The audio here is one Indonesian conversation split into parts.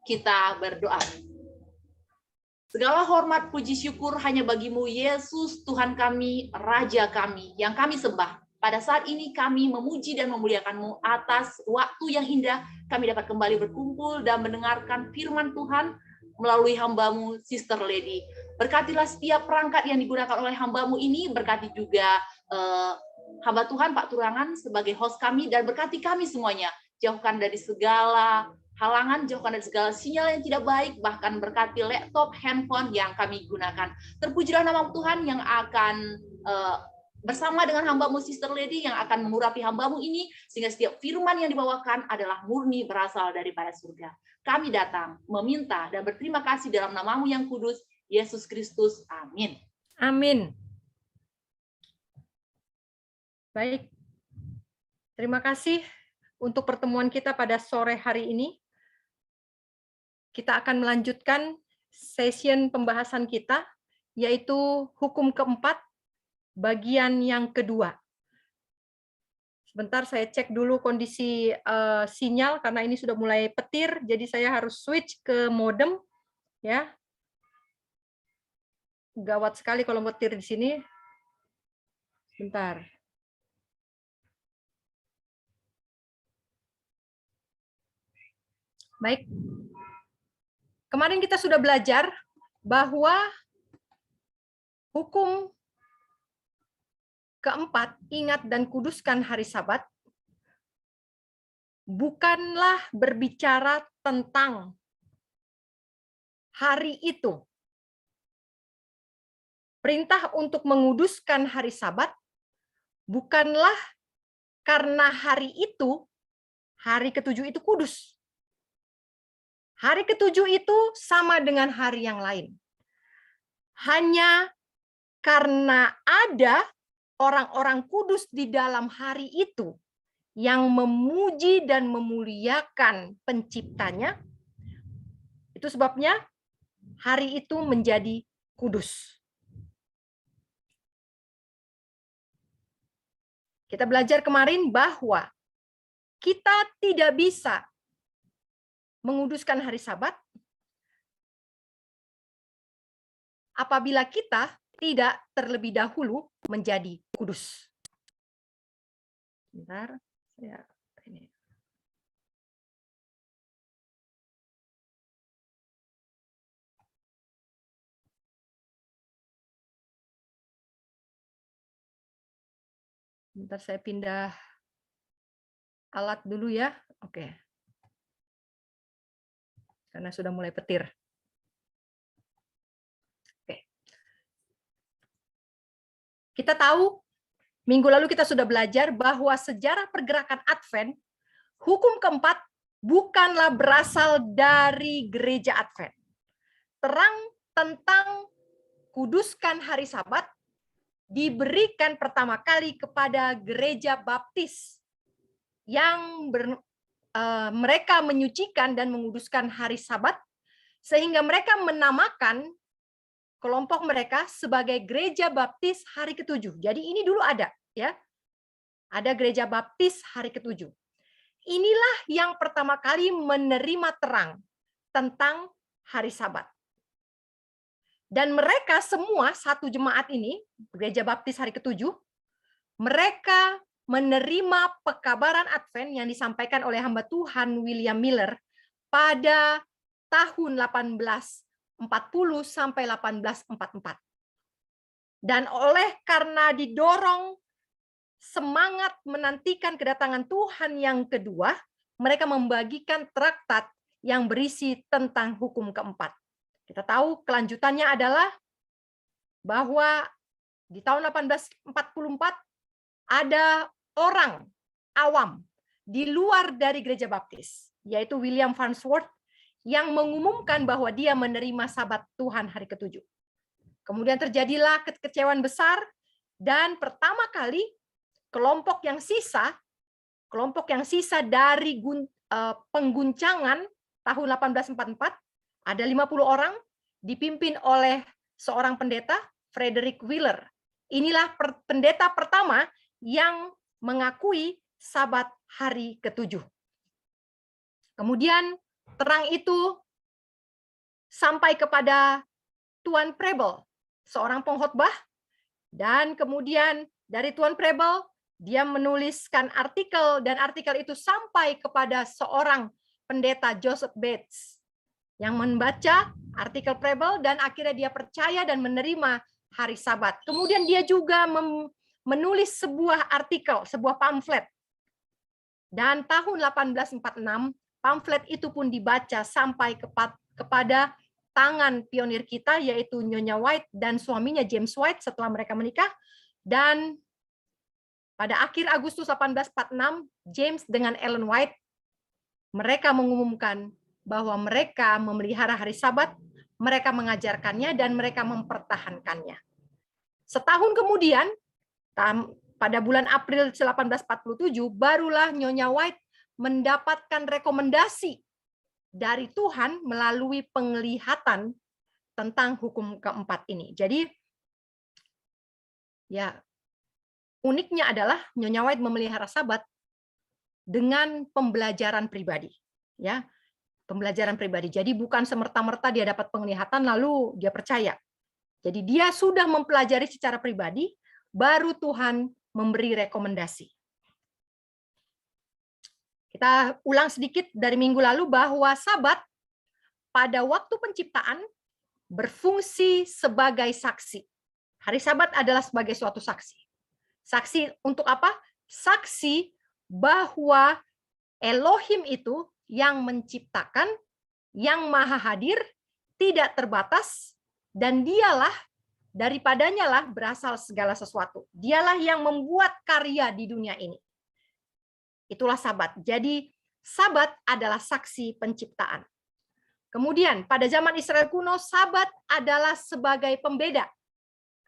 Kita berdoa. Segala hormat, puji, syukur hanya bagimu, Yesus, Tuhan kami, Raja kami, yang kami sembah. Pada saat ini kami memuji dan memuliakan-Mu atas waktu yang indah, kami dapat kembali berkumpul dan mendengarkan firman Tuhan melalui hamba-Mu, Sister Lady. Berkatilah setiap perangkat yang digunakan oleh hamba-Mu ini, berkati juga hamba Tuhan, Pak Turangan, sebagai host kami, dan berkati kami semuanya. Jauhkan dari segala halangan, jauhkan dari segala sinyal yang tidak baik, bahkan berkati laptop, handphone yang kami gunakan. Terpujilah nama Tuhan yang akan bersama dengan hamba-Mu Sister Lady yang akan mengurapi hamba-Mu ini, sehingga setiap firman yang dibawakan adalah murni berasal daripada surga. Kami datang meminta dan berterima kasih dalam nama-Mu yang kudus, Yesus Kristus. Amin. Amin. Baik. Terima kasih untuk pertemuan kita pada sore hari ini. Kita akan melanjutkan session pembahasan kita, yaitu hukum keempat, bagian yang kedua. Sebentar saya cek dulu kondisi sinyal, karena ini sudah mulai petir, jadi saya harus switch ke modem. Ya, gawat sekali kalau petir di sini. Bentar. Baik. Kemarin kita sudah belajar bahwa hukum keempat, ingat dan kuduskan hari Sabat, bukanlah berbicara tentang hari itu. Perintah untuk menguduskan hari Sabat bukanlah karena hari itu, hari ketujuh itu kudus. Hari ketujuh itu sama dengan hari yang lain. Hanya karena ada orang-orang kudus di dalam hari itu yang memuji dan memuliakan penciptanya, itu sebabnya hari itu menjadi kudus. Kita belajar kemarin bahwa kita tidak bisa menguduskan hari Sabat apabila kita tidak terlebih dahulu menjadi kudus. Bentar, saya ini. Bentar saya pindah alat dulu ya. Oke. Karena sudah mulai petir. Oke. Kita tahu, minggu lalu kita sudah belajar bahwa sejarah pergerakan Advent, hukum keempat bukanlah berasal dari gereja Advent. Terang tentang kuduskan hari Sabat diberikan pertama kali kepada gereja Baptis yang mereka menyucikan dan menguduskan hari Sabat, sehingga mereka menamakan kelompok mereka sebagai Gereja Baptis Hari Ketujuh. Jadi ini dulu ada, ya, ada Gereja Baptis Hari Ketujuh. Inilah yang pertama kali menerima terang tentang hari Sabat. Dan mereka semua, satu jemaat ini, Gereja Baptis Hari Ketujuh, mereka menerima pekabaran Advent yang disampaikan oleh hamba Tuhan William Miller pada tahun 1840 sampai 1844. Dan karena didorong semangat menantikan kedatangan Tuhan yang kedua, mereka membagikan traktat yang berisi tentang hukum keempat. Kita tahu kelanjutannya adalah bahwa di tahun 1844 ada orang awam di luar dari gereja Baptis, yaitu William Farnsworth, yang mengumumkan bahwa dia menerima Sabat Tuhan hari ketujuh. Kemudian terjadilah kekecewaan besar, dan pertama kali kelompok yang sisa dari pengguncangan tahun 1844, ada 50 orang dipimpin oleh seorang pendeta, Frederick Wheeler. Inilah pendeta pertama yang mengakui Sabat hari ketujuh. Kemudian terang itu sampai kepada Tuan Preble, seorang pengkhotbah, dan kemudian dari Tuan Preble dia menuliskan artikel, dan artikel itu sampai kepada seorang pendeta Joseph Bates yang membaca artikel Preble dan akhirnya dia percaya dan menerima hari Sabat. Kemudian dia juga menulis sebuah artikel, sebuah pamflet. Dan tahun 1846 pamflet itu pun dibaca sampai kepada tangan pionir kita, yaitu Nyonya White dan suaminya James White setelah mereka menikah. Dan pada akhir Agustus 1846, James dengan Ellen White, mereka mengumumkan bahwa mereka memelihara hari Sabat, mereka mengajarkannya, dan mereka mempertahankannya. Setahun kemudian, pada bulan April 1847, barulah Nyonya White mendapatkan rekomendasi dari Tuhan melalui penglihatan tentang hukum keempat ini. Jadi, ya, uniknya adalah Nyonya White memelihara Sabat dengan pembelajaran pribadi, ya, pembelajaran pribadi. Jadi bukan semerta-merta dia dapat penglihatan lalu dia percaya. Jadi dia sudah mempelajari secara pribadi, baru Tuhan memberi rekomendasi. Kita ulang sedikit dari minggu lalu bahwa Sabat pada waktu penciptaan berfungsi sebagai saksi. Hari Sabat adalah sebagai suatu saksi. Saksi untuk apa? Saksi bahwa Elohim itu yang menciptakan, yang maha hadir, tidak terbatas, dan dialah, daripadanya lah berasal segala sesuatu. Dialah yang membuat karya di dunia ini. Itulah Sabat. Jadi Sabat adalah saksi penciptaan. Kemudian pada zaman Israel kuno, Sabat adalah sebagai pembeda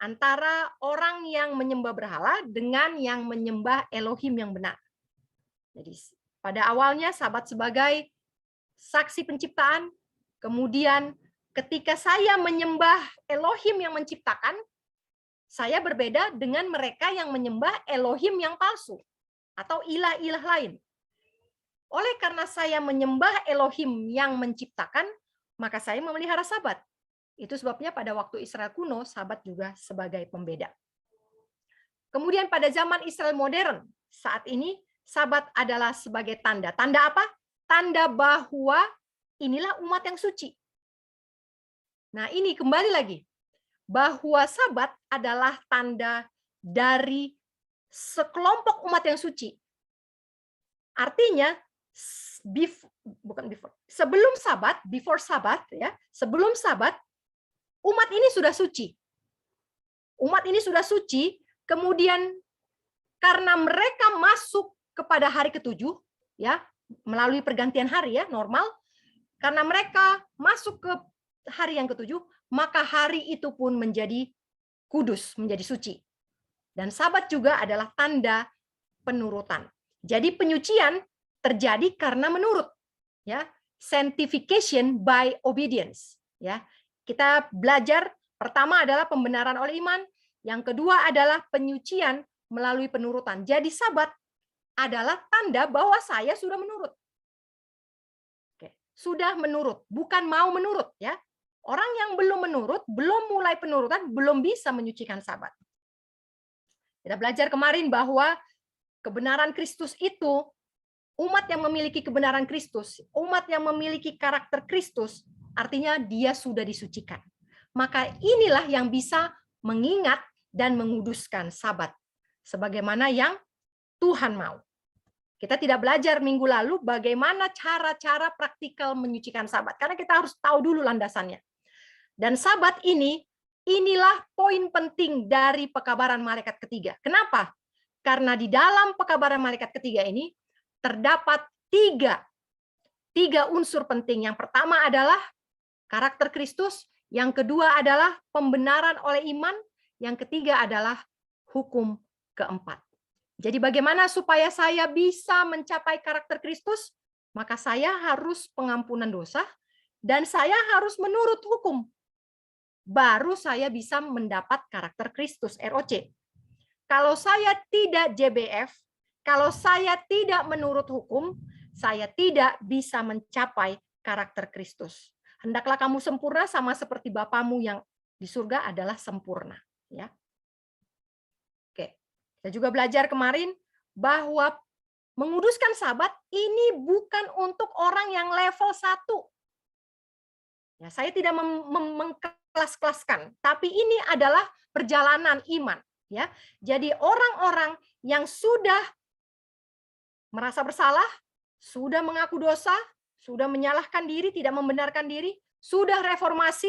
antara orang yang menyembah berhala dengan yang menyembah Elohim yang benar. Jadi pada awalnya Sabat sebagai saksi penciptaan, kemudian ketika saya menyembah Elohim yang menciptakan, saya berbeda dengan mereka yang menyembah Elohim yang palsu atau ilah-ilah lain. Oleh karena saya menyembah Elohim yang menciptakan, maka saya memelihara Sabat. Itu sebabnya pada waktu Israel kuno, Sabat juga sebagai pembeda. Kemudian pada zaman Israel modern, saat ini Sabat adalah sebagai tanda. Tanda apa? Tanda bahwa inilah umat yang suci. Nah ini kembali lagi, bahwa Sabat adalah tanda dari sekelompok umat yang suci. Artinya, sebelum Sabat, before Sabat, ya, sebelum Sabat, umat ini sudah suci. Umat ini sudah suci, kemudian karena mereka masuk kepada hari ketujuh, ya, melalui pergantian hari, ya, normal, karena mereka masuk ke hari yang ketujuh, maka hari itu pun menjadi kudus, menjadi suci. Dan Sabat juga adalah tanda penurutan. Jadi penyucian terjadi karena menurut, ya, sanctification by obedience, ya. Kita belajar pertama adalah pembenaran oleh iman, yang kedua adalah penyucian melalui penurutan. Jadi Sabat adalah tanda bahwa saya sudah menurut. Oke, sudah menurut, bukan mau menurut, ya. Orang yang belum menurut, belum mulai penurutan, belum bisa menyucikan Sabat. Kita belajar kemarin bahwa kebenaran Kristus itu, umat yang memiliki kebenaran Kristus, umat yang memiliki karakter Kristus, artinya dia sudah disucikan. Maka inilah yang bisa mengingat dan menguduskan Sabat, sebagaimana yang Tuhan mau. Kita tidak belajar minggu lalu bagaimana cara-cara praktikal menyucikan Sabat, karena kita harus tahu dulu landasannya. Dan Sabat ini, inilah poin penting dari pekabaran malaikat ketiga. Kenapa? Karena di dalam pekabaran malaikat ketiga ini terdapat tiga unsur penting. Yang pertama adalah karakter Kristus, yang kedua adalah pembenaran oleh iman, yang ketiga adalah hukum keempat. Jadi bagaimana supaya saya bisa mencapai karakter Kristus? Maka saya harus pengampunan dosa dan saya harus menurut hukum. Baru saya bisa mendapat karakter Kristus, ROC. Kalau saya tidak JBF, kalau saya tidak menurut hukum, saya tidak bisa mencapai karakter Kristus. Hendaklah kamu sempurna sama seperti Bapamu yang di surga adalah sempurna. Ya. Oke, kita juga belajar kemarin bahwa menguduskan Sabat ini bukan untuk orang yang level 1. Ya, saya tidak mengkelas-kelaskan, tapi ini adalah perjalanan iman. Ya, jadi orang-orang yang sudah merasa bersalah, sudah mengaku dosa, sudah menyalahkan diri, tidak membenarkan diri, sudah reformasi,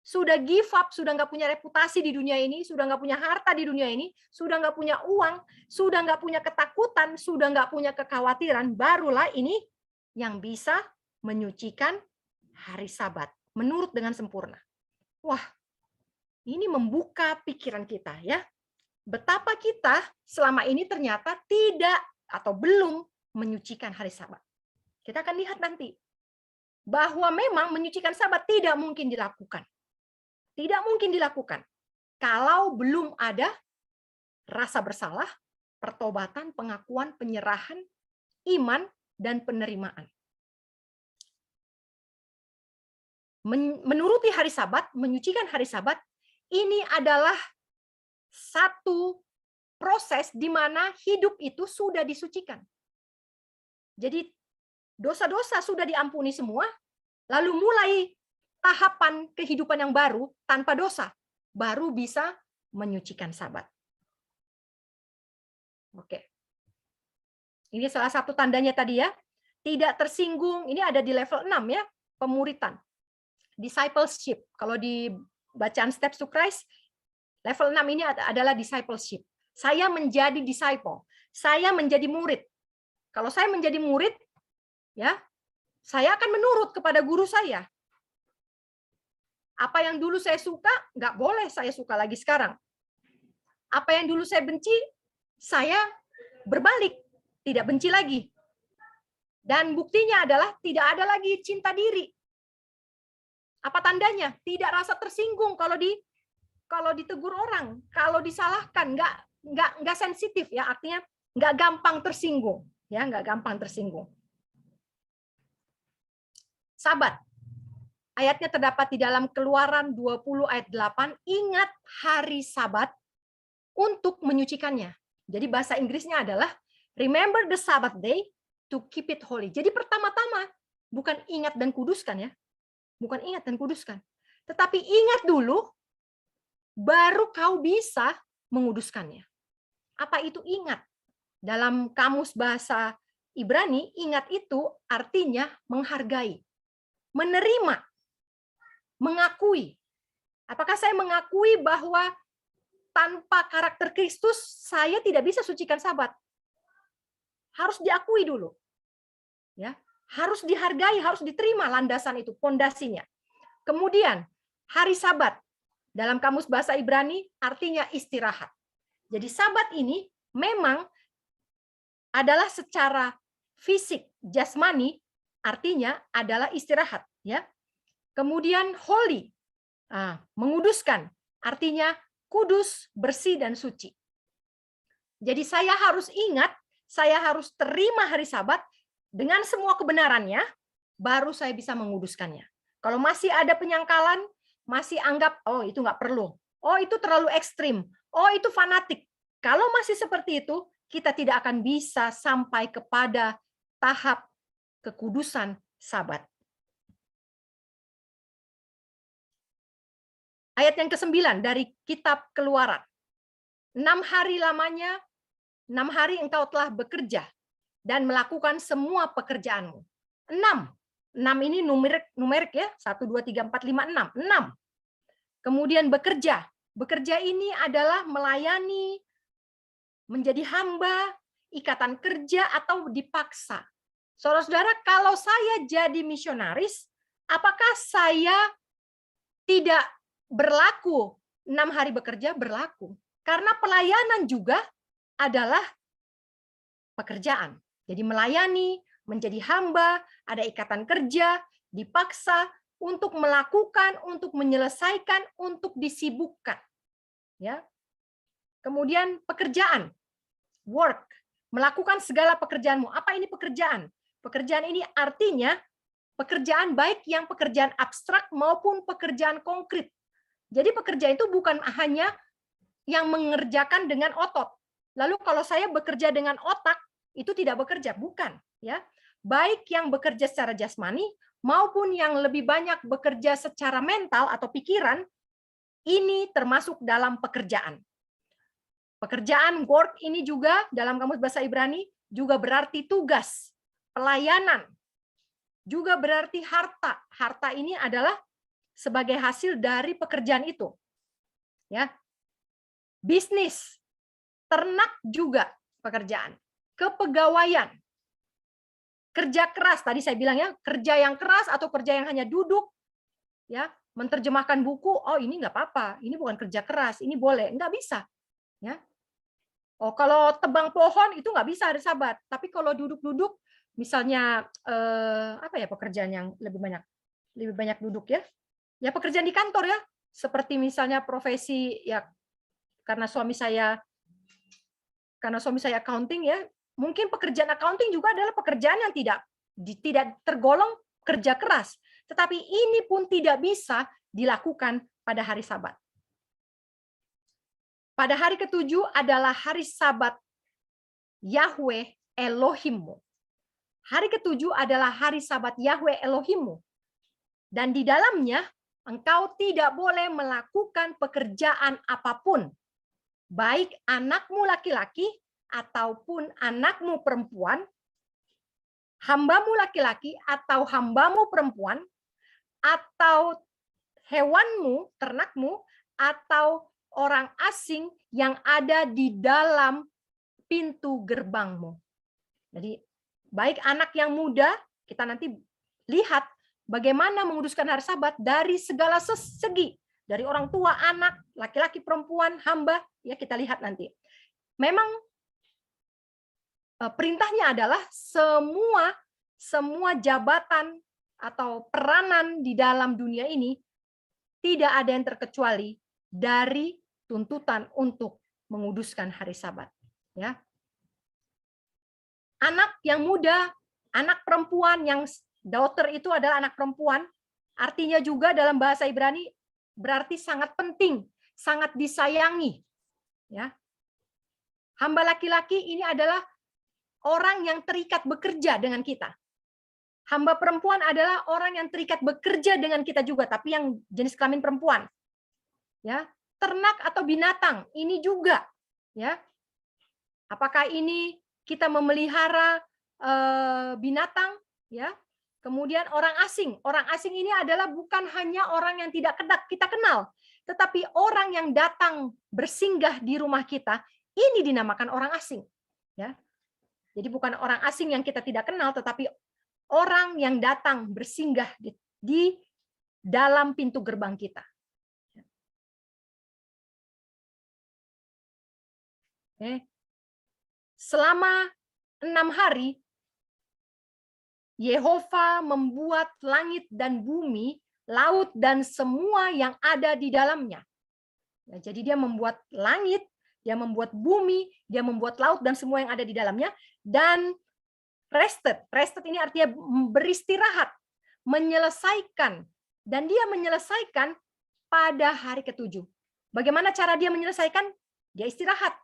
sudah give up, sudah nggak punya reputasi di dunia ini, sudah nggak punya harta di dunia ini, sudah nggak punya uang, sudah nggak punya ketakutan, sudah nggak punya kekhawatiran, barulah ini yang bisa menyucikan hari Sabat menurut dengan sempurna. Wah, ini membuka pikiran kita ya. Betapa kita selama ini ternyata tidak atau belum menyucikan hari Sabat. Kita akan lihat nanti bahwa memang menyucikan Sabat tidak mungkin dilakukan. Tidak mungkin dilakukan kalau belum ada rasa bersalah, pertobatan, pengakuan, penyerahan, iman, dan penerimaan. Menuruti hari Sabat, menyucikan hari Sabat, ini adalah satu proses di mana hidup itu sudah disucikan. Jadi dosa-dosa sudah diampuni semua, lalu mulai tahapan kehidupan yang baru tanpa dosa, baru bisa menyucikan Sabat. Oke. Ini salah satu tandanya tadi ya. Tidak tersinggung, ini ada di level 6 ya, pemuritan. Discipleship. Kalau di bacaan Steps to Christ, level 6 ini adalah discipleship. Saya menjadi disciple. Saya menjadi murid. Kalau saya menjadi murid, ya, saya akan menurut kepada guru saya. Apa yang dulu saya suka, nggak boleh saya suka lagi sekarang. Apa yang dulu saya benci, saya berbalik, tidak benci lagi. Dan buktinya adalah tidak ada lagi cinta diri. Apa tandanya? Tidak rasa tersinggung kalau ditegur orang, kalau disalahkan, nggak sensitif ya, artinya nggak gampang tersinggung, ya, nggak gampang tersinggung. Sabat. Ayatnya terdapat di dalam Keluaran 20 ayat 8, ingat hari Sabat untuk menyucikannya. Jadi bahasa Inggrisnya adalah remember the Sabbath day to keep it holy. Jadi pertama-tama bukan ingat dan kuduskan ya. Bukan ingat dan kuduskan. Tetapi ingat dulu baru kau bisa menguduskannya. Apa itu ingat? Dalam kamus bahasa Ibrani, ingat itu artinya menghargai, menerima, mengakui. Apakah saya mengakui bahwa tanpa karakter Kristus saya tidak bisa sucikan Sabat? Harus diakui dulu. Ya, harus dihargai, harus diterima landasan itu, pondasinya. Kemudian hari Sabat dalam kamus bahasa Ibrani artinya istirahat. Jadi Sabat ini memang adalah secara fisik, jasmani, artinya adalah istirahat, ya. Kemudian holy, menguduskan, artinya kudus, bersih dan suci. Jadi saya harus ingat, saya harus terima hari Sabat dengan semua kebenarannya, baru saya bisa menguduskannya. Kalau masih ada penyangkalan, masih anggap, oh itu nggak perlu, oh itu terlalu ekstrim, oh itu fanatik. Kalau masih seperti itu, kita tidak akan bisa sampai kepada tahap kekudusan Sabat. Ayat yang ke-9 dari kitab Keluaran. 6 hari lamanya, 6 hari engkau telah bekerja dan melakukan semua pekerjaanmu. 6 ini numerik ya, 1, 2, 3, 4, 5, 6. 6. Kemudian bekerja. Bekerja ini adalah melayani, menjadi hamba, ikatan kerja, atau dipaksa. Saudara-saudara, kalau saya jadi misionaris, apakah saya tidak berlaku 6 hari bekerja? Berlaku. Karena pelayanan juga adalah pekerjaan. Jadi melayani, menjadi hamba, ada ikatan kerja, dipaksa untuk melakukan, untuk menyelesaikan, untuk disibukkan. Ya. Kemudian pekerjaan, work, melakukan segala pekerjaanmu. Apa ini pekerjaan? Pekerjaan ini artinya Pekerjaan baik yang pekerjaan abstrak maupun pekerjaan konkret. Jadi pekerjaan itu bukan hanya yang mengerjakan dengan otot. Lalu kalau saya bekerja dengan otak, itu tidak bekerja, bukan, ya. Baik yang bekerja secara jasmani maupun yang lebih banyak bekerja secara mental atau pikiran, ini termasuk dalam pekerjaan. Pekerjaan work ini juga dalam kamus bahasa Ibrani juga berarti tugas, pelayanan, juga berarti harta. Harta ini adalah sebagai hasil dari pekerjaan itu. Ya. Bisnis, ternak juga pekerjaan. Kepegawaian, kerja keras, tadi saya bilang ya, kerja yang keras atau kerja yang hanya duduk, ya, menerjemahkan buku, oh ini nggak apa-apa, ini bukan kerja keras, ini boleh, nggak bisa. Ya. Oh kalau tebang pohon itu nggak bisa, hari Sabat. Tapi kalau duduk-duduk, misalnya apa ya pekerjaan yang lebih banyak duduk ya, ya pekerjaan di kantor ya, seperti misalnya profesi ya, karena suami saya accounting ya, mungkin pekerjaan accounting juga adalah pekerjaan yang tidak tergolong kerja keras, tetapi ini pun tidak bisa dilakukan pada hari Sabat. Pada hari ketujuh adalah hari Sabat Yahweh Elohimmu. Hari ketujuh adalah hari Sabat Yahweh Elohimmu. Dan di dalamnya engkau tidak boleh melakukan pekerjaan apapun, baik anakmu laki-laki ataupun anakmu perempuan, hambamu laki-laki atau hambamu perempuan, atau hewanmu, ternakmu, atau orang asing yang ada di dalam pintu gerbangmu. Jadi, baik anak yang muda, kita nanti lihat bagaimana menguduskan hari Sabat dari segala segi, dari orang tua, anak, laki-laki, perempuan, hamba, ya kita lihat nanti. Memang perintahnya adalah semua jabatan atau peranan di dalam dunia ini tidak ada yang terkecuali dari tuntutan untuk menguduskan hari Sabat. Ya. Anak yang muda, anak perempuan yang daughter itu adalah anak perempuan, artinya juga dalam bahasa Ibrani berarti sangat penting, sangat disayangi. Ya. Hamba laki-laki ini adalah orang yang terikat bekerja dengan kita. Hamba perempuan adalah orang yang terikat bekerja dengan kita juga, tapi yang jenis kelamin perempuan. Ya, ternak atau binatang ini juga, ya. Apakah ini kita memelihara binatang, ya? Kemudian orang asing ini adalah bukan hanya orang yang tidak kita kenal, tetapi orang yang datang bersinggah di rumah kita, ini dinamakan orang asing, ya. Jadi bukan orang asing yang kita tidak kenal, tetapi orang yang datang bersinggah di dalam pintu gerbang kita. Selama 6 hari, Yehova membuat langit dan bumi, laut dan semua yang ada di dalamnya. Jadi dia membuat langit, dia membuat bumi, dia membuat laut dan semua yang ada di dalamnya, dan rested. Rested ini artinya beristirahat, menyelesaikan, dan dia menyelesaikan pada hari ketujuh. Bagaimana cara dia menyelesaikan? Dia istirahat.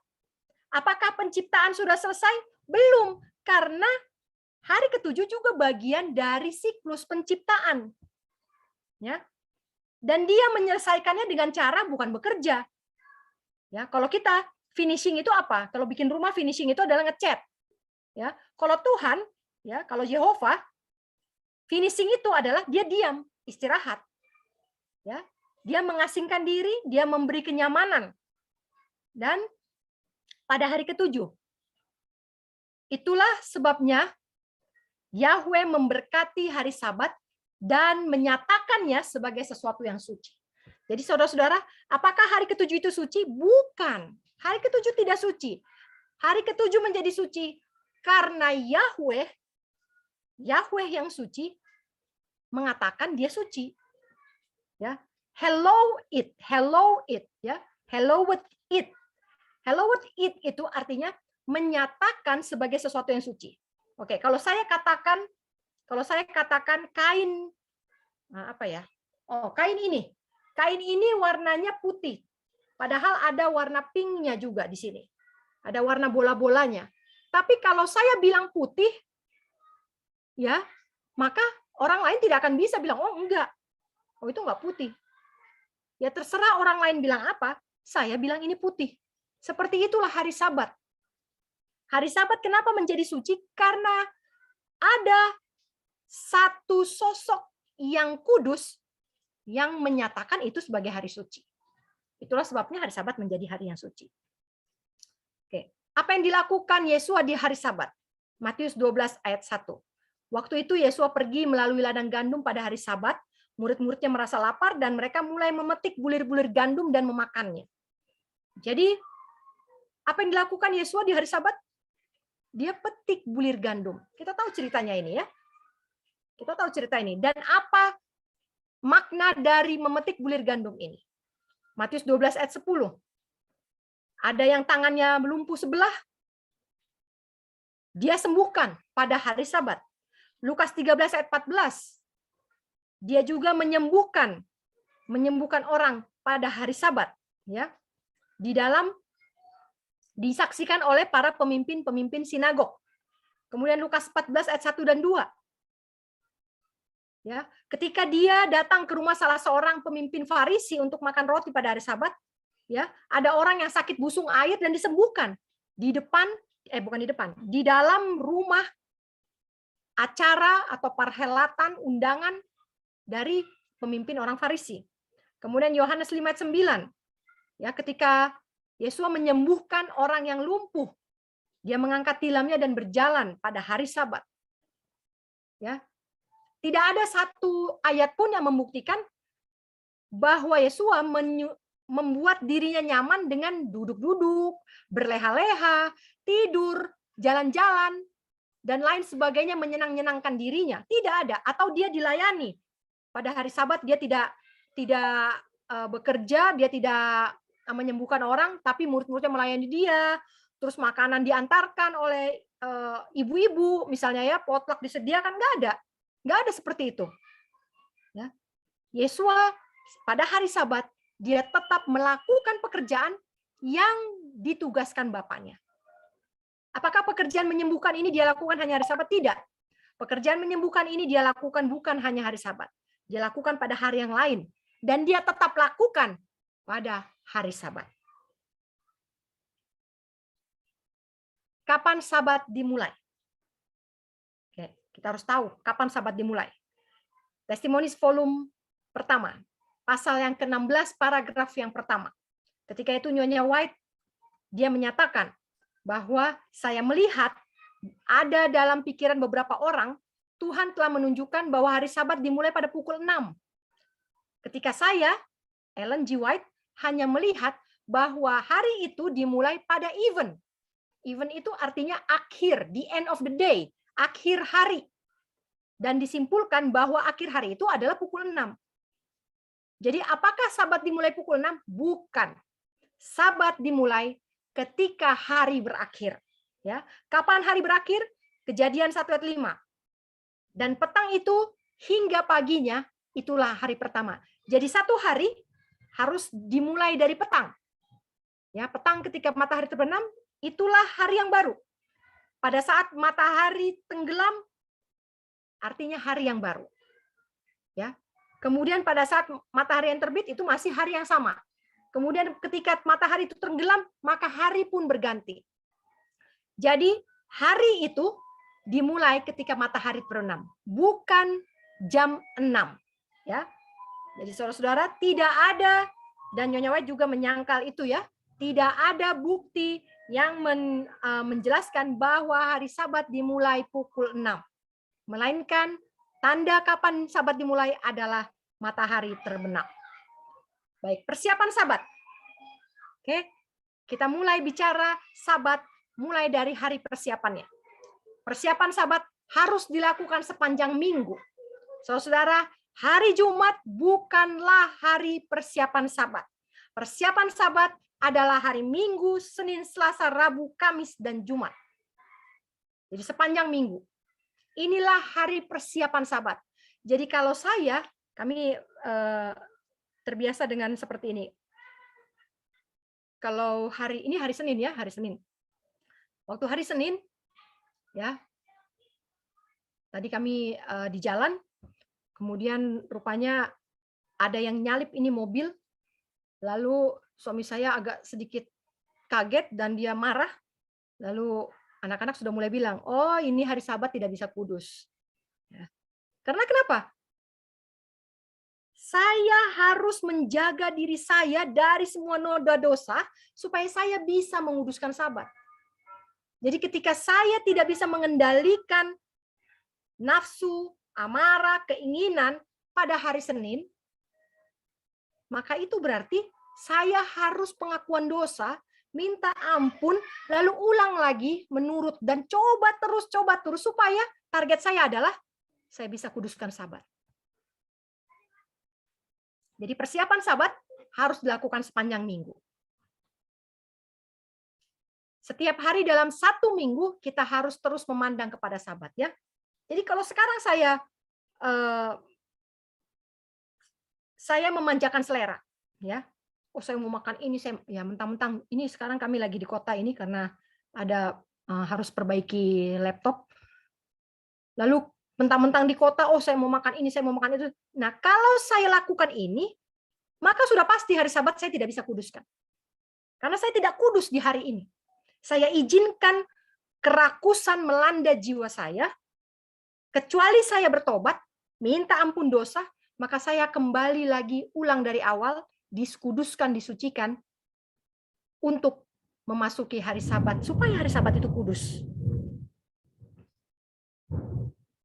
Apakah penciptaan sudah selesai? Belum, karena hari ketujuh juga bagian dari siklus penciptaan. Ya. Dan dia menyelesaikannya dengan cara bukan bekerja. Ya, kalau kita finishing itu apa? Kalau bikin rumah finishing itu adalah ngecat. Ya, kalau Tuhan, ya, kalau Yehova, finishing itu adalah dia diam, istirahat. Ya, dia mengasingkan diri, dia memberi kenyamanan. Dan pada hari ketujuh, itulah sebabnya Yahweh memberkati hari Sabat dan menyatakannya sebagai sesuatu yang suci. Jadi saudara-saudara, apakah hari ketujuh itu suci? Bukan. Hari ketujuh tidak suci. Hari ketujuh menjadi suci karena Yahweh yang suci mengatakan dia suci. Ya, hello it, ya, hallowed it. Hallowed it itu artinya menyatakan sebagai sesuatu yang suci. Oke, kalau saya katakan Kalau saya katakan kain, apa ya? Oh, kain ini. Kain ini warnanya putih. Padahal ada warna pinknya juga di sini. Ada warna bola-bolanya. Tapi kalau saya bilang putih, ya, maka orang lain tidak akan bisa bilang, oh enggak. Oh itu enggak putih. Ya terserah orang lain bilang apa, saya bilang ini putih. Seperti itulah hari Sabat. Hari Sabat kenapa menjadi suci? Karena ada satu sosok yang kudus yang menyatakan itu sebagai hari suci. Itulah sebabnya hari Sabat menjadi hari yang suci. Oke, apa yang dilakukan Yesua di hari Sabat? Matius 12 ayat 1. Waktu itu Yesua pergi melalui ladang gandum pada hari Sabat. Murid-muridnya merasa lapar dan mereka mulai memetik bulir-bulir gandum dan memakannya. Jadi, apa yang dilakukan Yesua di hari Sabat? Dia petik bulir gandum. Kita tahu ceritanya ini ya. Kita tahu cerita ini. Dan apa makna dari memetik bulir gandum ini? Matius 12 ayat 10. Ada yang tangannya lumpuh sebelah, dia sembuhkan pada hari Sabat. Lukas 13 ayat 14. Dia juga menyembuhkan orang pada hari Sabat, ya. Di dalam disaksikan oleh para pemimpin-pemimpin sinagog. Kemudian Lukas 14 ayat 1 dan 2. Ya, ketika dia datang ke rumah salah seorang pemimpin Farisi untuk makan roti pada hari Sabat, ya, ada orang yang sakit busung air dan disembuhkan di depan, bukan di depan, di dalam rumah acara atau perhelatan undangan dari pemimpin orang Farisi. Kemudian Yohanes 5 ayat 9, ya, ketika Yesus menyembuhkan orang yang lumpuh, dia mengangkat tilamnya dan berjalan pada hari Sabat. Ya, tidak ada satu ayat pun yang membuktikan bahwa Yesus membuat dirinya nyaman dengan duduk-duduk, berleha-leha, tidur, jalan-jalan, dan lain sebagainya menyenang-nyenangkan dirinya. Tidak ada. Atau dia dilayani. Pada hari Sabat dia tidak bekerja, dia tidak menyembuhkan orang, tapi murid-muridnya melayani dia. Terus makanan diantarkan oleh ibu-ibu, misalnya ya, potluck disediakan. Nggak ada seperti itu. Ya. Yesus pada hari Sabat dia tetap melakukan pekerjaan yang ditugaskan Bapaknya. Apakah pekerjaan menyembuhkan ini dia lakukan hanya hari Sabat? Tidak. Pekerjaan menyembuhkan ini dia lakukan bukan hanya hari Sabat. Dia lakukan pada hari yang lain. Dan dia tetap lakukan pada hari Sabat. Kapan Sabat dimulai? Oke, kita harus tahu kapan Sabat dimulai. Testimonies volume pertama. Pasal yang ke-16, paragraf yang pertama. Ketika itu Nyonya White, dia menyatakan bahwa saya melihat ada dalam pikiran beberapa orang, Tuhan telah menunjukkan bahwa hari Sabat dimulai pada pukul 6. Ketika saya, Ellen G. White, hanya melihat bahwa hari itu dimulai pada even. Even itu artinya akhir, the end of the day, akhir hari. Dan disimpulkan bahwa akhir hari itu adalah pukul 6. Jadi apakah Sabat dimulai pukul 6? Bukan. Sabat dimulai ketika hari berakhir. Ya, kapan hari berakhir? Kejadian 1 ayat 5. Dan petang itu hingga paginya itulah hari pertama. Jadi satu hari harus dimulai dari petang. Ya, petang ketika matahari terbenam itulah hari yang baru. Pada saat matahari tenggelam artinya hari yang baru. Ya. Kemudian pada saat matahari yang terbit itu masih hari yang sama. Kemudian ketika matahari itu tenggelam, maka hari pun berganti. Jadi hari itu dimulai ketika matahari terbenam, bukan jam 6. Ya. Jadi saudara-saudara, tidak ada, dan Nyonya White juga menyangkal itu ya, tidak ada bukti yang menjelaskan bahwa hari Sabat dimulai pukul 6. Melainkan tanda kapan Sabat dimulai adalah matahari terbenam. Baik, persiapan Sabat. Oke, kita mulai bicara Sabat mulai dari hari persiapannya. Persiapan Sabat harus dilakukan sepanjang minggu. Saudara, hari Jumat bukanlah hari persiapan Sabat. Persiapan Sabat adalah hari Minggu, Senin, Selasa, Rabu, Kamis, dan Jumat. Jadi sepanjang minggu. inilah hari persiapan Sabat. Jadi kalau kami terbiasa dengan seperti ini. Kalau hari Senin ya, hari Senin. Waktu hari Senin, ya, tadi kami di jalan, kemudian rupanya ada yang nyalip ini mobil, lalu suami saya agak sedikit kaget dan dia marah, lalu anak-anak sudah mulai bilang, oh ini hari Sabat tidak bisa kudus. Ya. Karena kenapa? Saya harus menjaga diri saya dari semua noda dosa supaya saya bisa menguduskan Sabat. Jadi ketika saya tidak bisa mengendalikan nafsu, amarah, keinginan pada hari Senin, maka itu berarti saya harus pengakuan dosa, minta ampun, lalu ulang lagi menurut dan coba terus supaya target saya adalah saya bisa kuduskan Sabat. Jadi persiapan Sabat harus dilakukan sepanjang minggu. Setiap hari dalam 1 minggu kita harus terus memandang kepada Sabat, ya. Jadi kalau sekarang saya memanjakan selera, ya. Oh saya mau makan ini, ya mentang-mentang ini sekarang kami lagi di kota ini karena ada harus perbaiki laptop. Lalu mentang-mentang di kota, oh saya mau makan ini, saya mau makan itu. Nah kalau saya lakukan ini, maka sudah pasti hari Sabat saya tidak bisa kuduskan. Karena saya tidak kudus di hari ini. Saya izinkan kerakusan melanda jiwa saya, kecuali saya bertobat, minta ampun dosa, maka saya kembali lagi ulang dari awal, dikuduskan, disucikan, untuk memasuki hari Sabat, supaya hari Sabat itu kudus.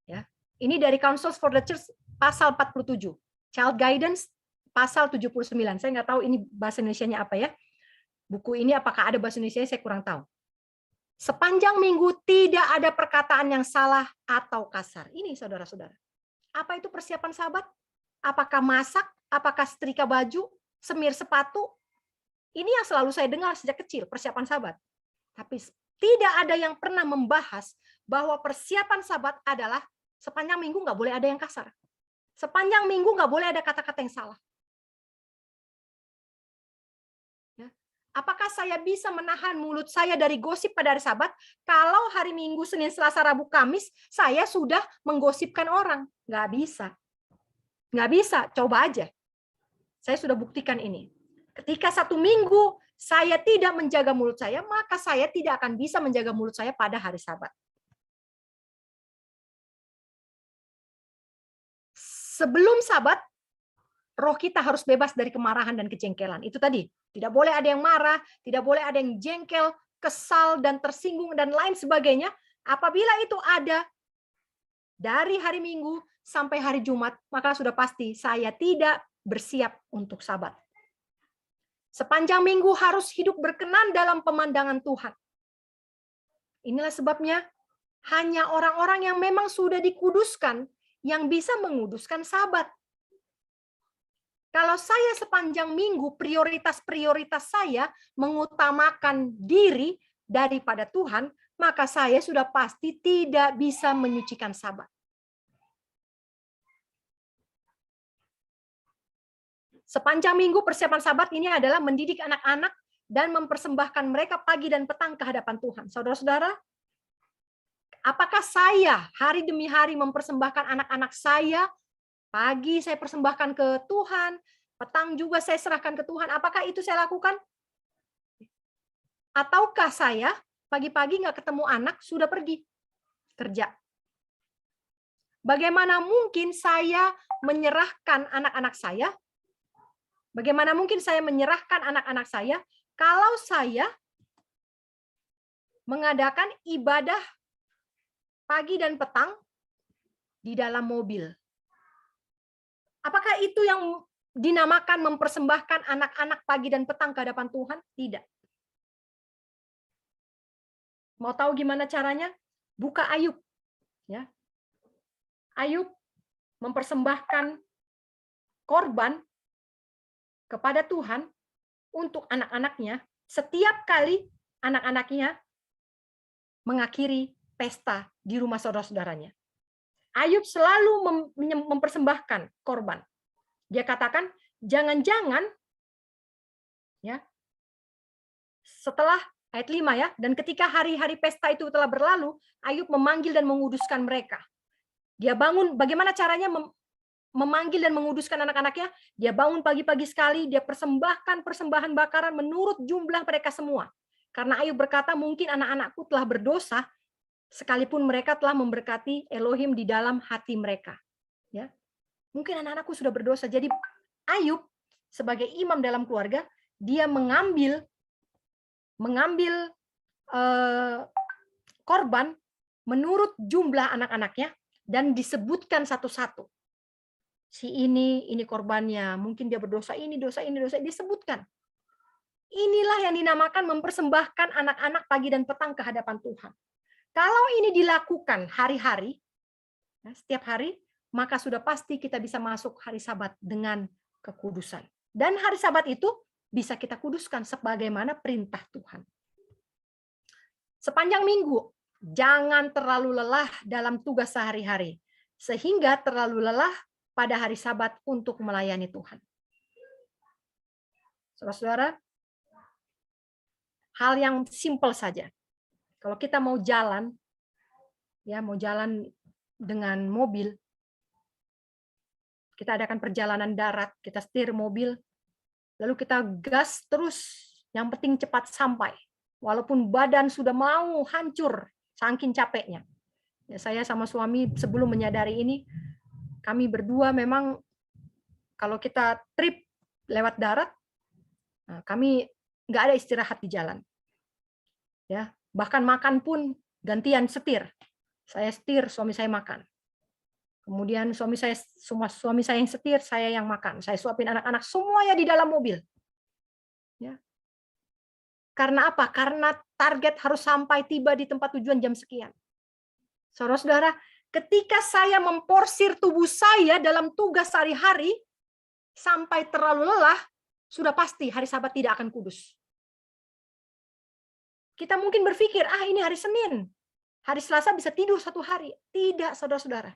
Ya, ini dari Counsels for the Church, pasal 47. Child Guidance, pasal 79. Saya nggak tahu ini bahasa Indonesianya apa ya. Buku ini apakah ada bahasa Indonesia, saya kurang tahu. Sepanjang minggu tidak ada perkataan yang salah atau kasar. Ini saudara-saudara. Apa itu persiapan Sabat? Apakah masak? Apakah setrika baju? Semir sepatu? Ini yang selalu saya dengar sejak kecil, persiapan Sabat. Tapi tidak ada yang pernah membahas bahwa persiapan Sabat adalah sepanjang minggu nggak boleh ada yang kasar. Sepanjang minggu nggak boleh ada kata-kata yang salah. Apakah saya bisa menahan mulut saya dari gosip pada hari Sabat? Kalau hari Minggu, Senin, Selasa, Rabu, Kamis, saya sudah menggosipkan orang. Nggak bisa. Nggak bisa, coba aja. Saya sudah buktikan ini. Ketika 1 minggu saya tidak menjaga mulut saya, maka saya tidak akan bisa menjaga mulut saya pada hari Sabat. Sebelum Sabat, roh kita harus bebas dari kemarahan dan kejengkelan. Itu tadi. Tidak boleh ada yang marah, tidak boleh ada yang jengkel, kesal, dan tersinggung, dan lain sebagainya. Apabila itu ada dari hari Minggu sampai hari Jumat, maka sudah pasti saya tidak bersiap untuk Sabat. Sepanjang minggu harus hidup berkenan dalam pemandangan Tuhan. Inilah sebabnya hanya orang-orang yang memang sudah dikuduskan yang bisa menguduskan Sabat. Kalau saya sepanjang minggu prioritas saya mengutamakan diri daripada Tuhan, maka saya sudah pasti tidak bisa menyucikan Sabat. Sepanjang minggu persiapan Sabat ini adalah mendidik anak-anak dan mempersembahkan mereka pagi dan petang ke hadapan Tuhan. Saudara-saudara, apakah saya hari demi hari mempersembahkan anak-anak saya? Pagi saya persembahkan ke Tuhan, petang juga saya serahkan ke Tuhan. Apakah itu saya lakukan? Ataukah saya pagi-pagi nggak ketemu anak, sudah pergi kerja? Bagaimana mungkin saya menyerahkan anak-anak saya? Bagaimana mungkin saya menyerahkan anak-anak saya kalau saya mengadakan ibadah pagi dan petang di dalam mobil? Apakah itu yang dinamakan mempersembahkan anak-anak pagi dan petang ke hadapan Tuhan? Tidak. Mau tahu gimana caranya? Buka Ayub. Ya. Ayub mempersembahkan korban kepada Tuhan untuk anak-anaknya setiap kali anak-anaknya mengakhiri pesta di rumah saudara-saudaranya. Ayub selalu mempersembahkan korban. Dia katakan, jangan-jangan ya, setelah ayat 5 ya, dan ketika hari-hari pesta itu telah berlalu, Ayub memanggil dan menguduskan mereka. Dia bangun, bagaimana caranya memanggil dan menguduskan anak-anaknya? Dia bangun pagi-pagi sekali, dia persembahkan persembahan bakaran menurut jumlah mereka semua. Karena Ayub berkata, mungkin anak-anakku telah berdosa, sekalipun mereka telah memberkati Elohim di dalam hati mereka. Ya, mungkin anak-anakku sudah berdosa. Jadi Ayub sebagai imam dalam keluarga, dia mengambil korban menurut jumlah anak-anaknya dan disebutkan satu-satu. Si ini korbannya, mungkin dia berdosa ini, dosa ini, disebutkan. Inilah yang dinamakan mempersembahkan anak-anak pagi dan petang ke hadapan Tuhan. Kalau ini dilakukan hari-hari, setiap hari, maka sudah pasti kita bisa masuk hari Sabat dengan kekudusan. Dan hari Sabat itu bisa kita kuduskan sebagaimana perintah Tuhan. Sepanjang minggu, jangan terlalu lelah dalam tugas sehari-hari, sehingga terlalu lelah pada hari Sabat untuk melayani Tuhan. Saudara-saudara, hal yang simpel saja. Kalau kita mau jalan, ya mau jalan dengan mobil, kita adakan perjalanan darat, kita setir mobil, lalu kita gas terus, yang penting cepat sampai. Walaupun badan sudah mau hancur, saking capeknya. Ya, saya sama suami sebelum menyadari ini, kami berdua memang kalau kita trip lewat darat, kami nggak ada istirahat di jalan. Ya, bahkan makan pun gantian setir. Saya setir, suami saya makan. Kemudian suami saya yang setir, saya yang makan. Saya suapin anak-anak semuanya di dalam mobil. Ya. Karena apa? Karena target harus sampai tiba di tempat tujuan jam sekian. Saudara-saudara, ketika saya memporsir tubuh saya dalam tugas sehari-hari sampai terlalu lelah, sudah pasti hari Sabat tidak akan kudus. Kita mungkin berpikir, ini hari Senin, hari Selasa bisa tidur satu hari. Tidak, saudara-saudara.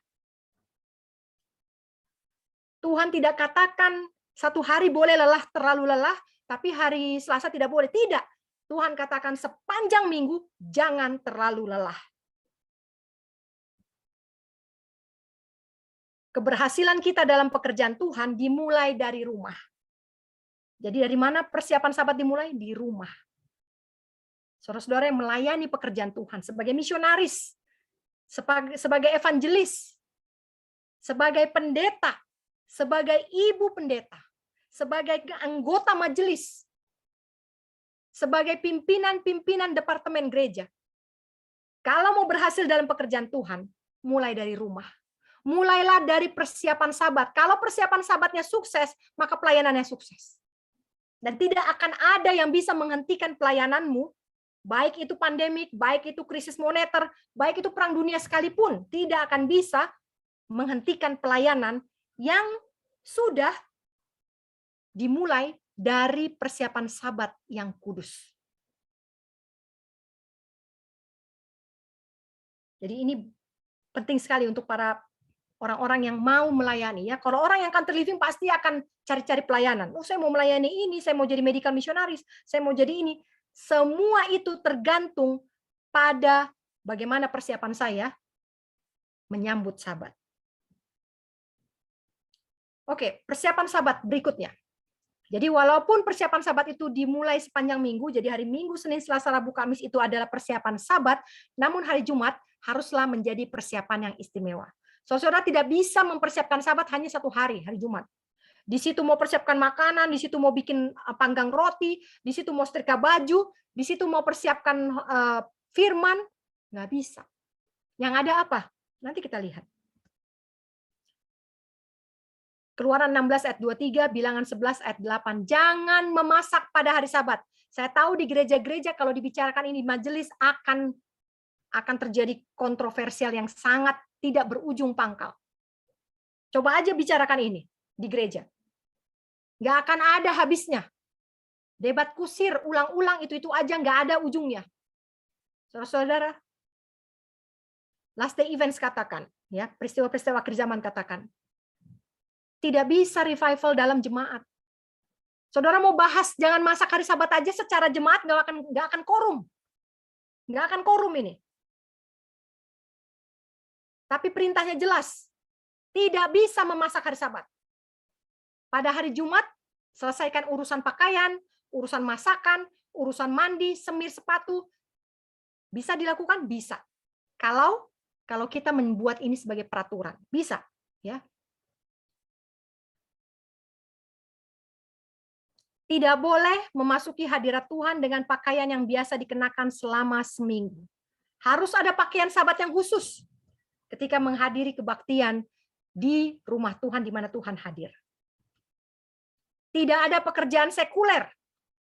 Tuhan tidak katakan satu hari boleh lelah, terlalu lelah, tapi hari Selasa tidak boleh. Tidak. Tuhan katakan sepanjang minggu, jangan terlalu lelah. Keberhasilan kita dalam pekerjaan Tuhan dimulai dari rumah. Jadi dari mana persiapan Sabat dimulai? Di rumah. Saudara-saudara yang melayani pekerjaan Tuhan sebagai misionaris, sebagai evangelis, sebagai pendeta, sebagai ibu pendeta, sebagai anggota majelis, sebagai pimpinan-pimpinan departemen gereja. Kalau mau berhasil dalam pekerjaan Tuhan, mulai dari rumah. Mulailah dari persiapan Sabat. Kalau persiapan Sabatnya sukses, maka pelayanannya sukses. Dan tidak akan ada yang bisa menghentikan pelayananmu, baik itu pandemik, baik itu krisis moneter, baik itu perang dunia sekalipun, tidak akan bisa menghentikan pelayanan yang sudah dimulai dari persiapan Sabat yang kudus. Jadi ini penting sekali untuk para orang-orang yang mau melayani. Ya, kalau orang yang country living pasti akan cari-cari pelayanan. Oh, saya mau melayani ini, saya mau jadi medical missionaris, saya mau jadi ini. Semua itu tergantung pada bagaimana persiapan saya menyambut Sabat. Oke, persiapan Sabat berikutnya. Jadi walaupun persiapan Sabat itu dimulai sepanjang minggu, jadi hari Minggu, Senin, Selasa, Rabu, Kamis itu adalah persiapan Sabat, namun hari Jumat haruslah menjadi persiapan yang istimewa. Saudara tidak bisa mempersiapkan Sabat hanya satu hari, hari Jumat. Di situ mau persiapkan makanan, di situ mau bikin panggang roti, di situ mau setrika baju, di situ mau persiapkan firman, nggak bisa. Yang ada apa? Nanti kita lihat. Keluaran 16 ayat 23, Bilangan 11 ayat 8. Jangan memasak pada hari Sabat. Saya tahu di gereja-gereja kalau dibicarakan ini majelis akan terjadi kontroversial yang sangat tidak berujung pangkal. Coba aja bicarakan ini di gereja. Nggak akan ada habisnya. Debat kusir, ulang-ulang itu aja nggak ada ujungnya. Saudara-saudara, Last Day Events katakan, Ya, peristiwa-peristiwa akhir zaman katakan. Tidak bisa revival dalam jemaat. Saudara mau bahas jangan masak hari Sabat aja secara jemaat nggak akan korum. Nggak akan korum ini. Tapi perintahnya jelas. Tidak bisa memasak hari Sabat. Pada hari Jumat, selesaikan urusan pakaian, urusan masakan, urusan mandi, semir sepatu. Bisa dilakukan? Bisa. Kalau kita membuat ini sebagai peraturan. Bisa. Ya. Tidak boleh memasuki hadirat Tuhan dengan pakaian yang biasa dikenakan selama seminggu. Harus ada pakaian Sabat yang khusus ketika menghadiri kebaktian di rumah Tuhan di mana Tuhan hadir. Tidak ada pekerjaan sekuler,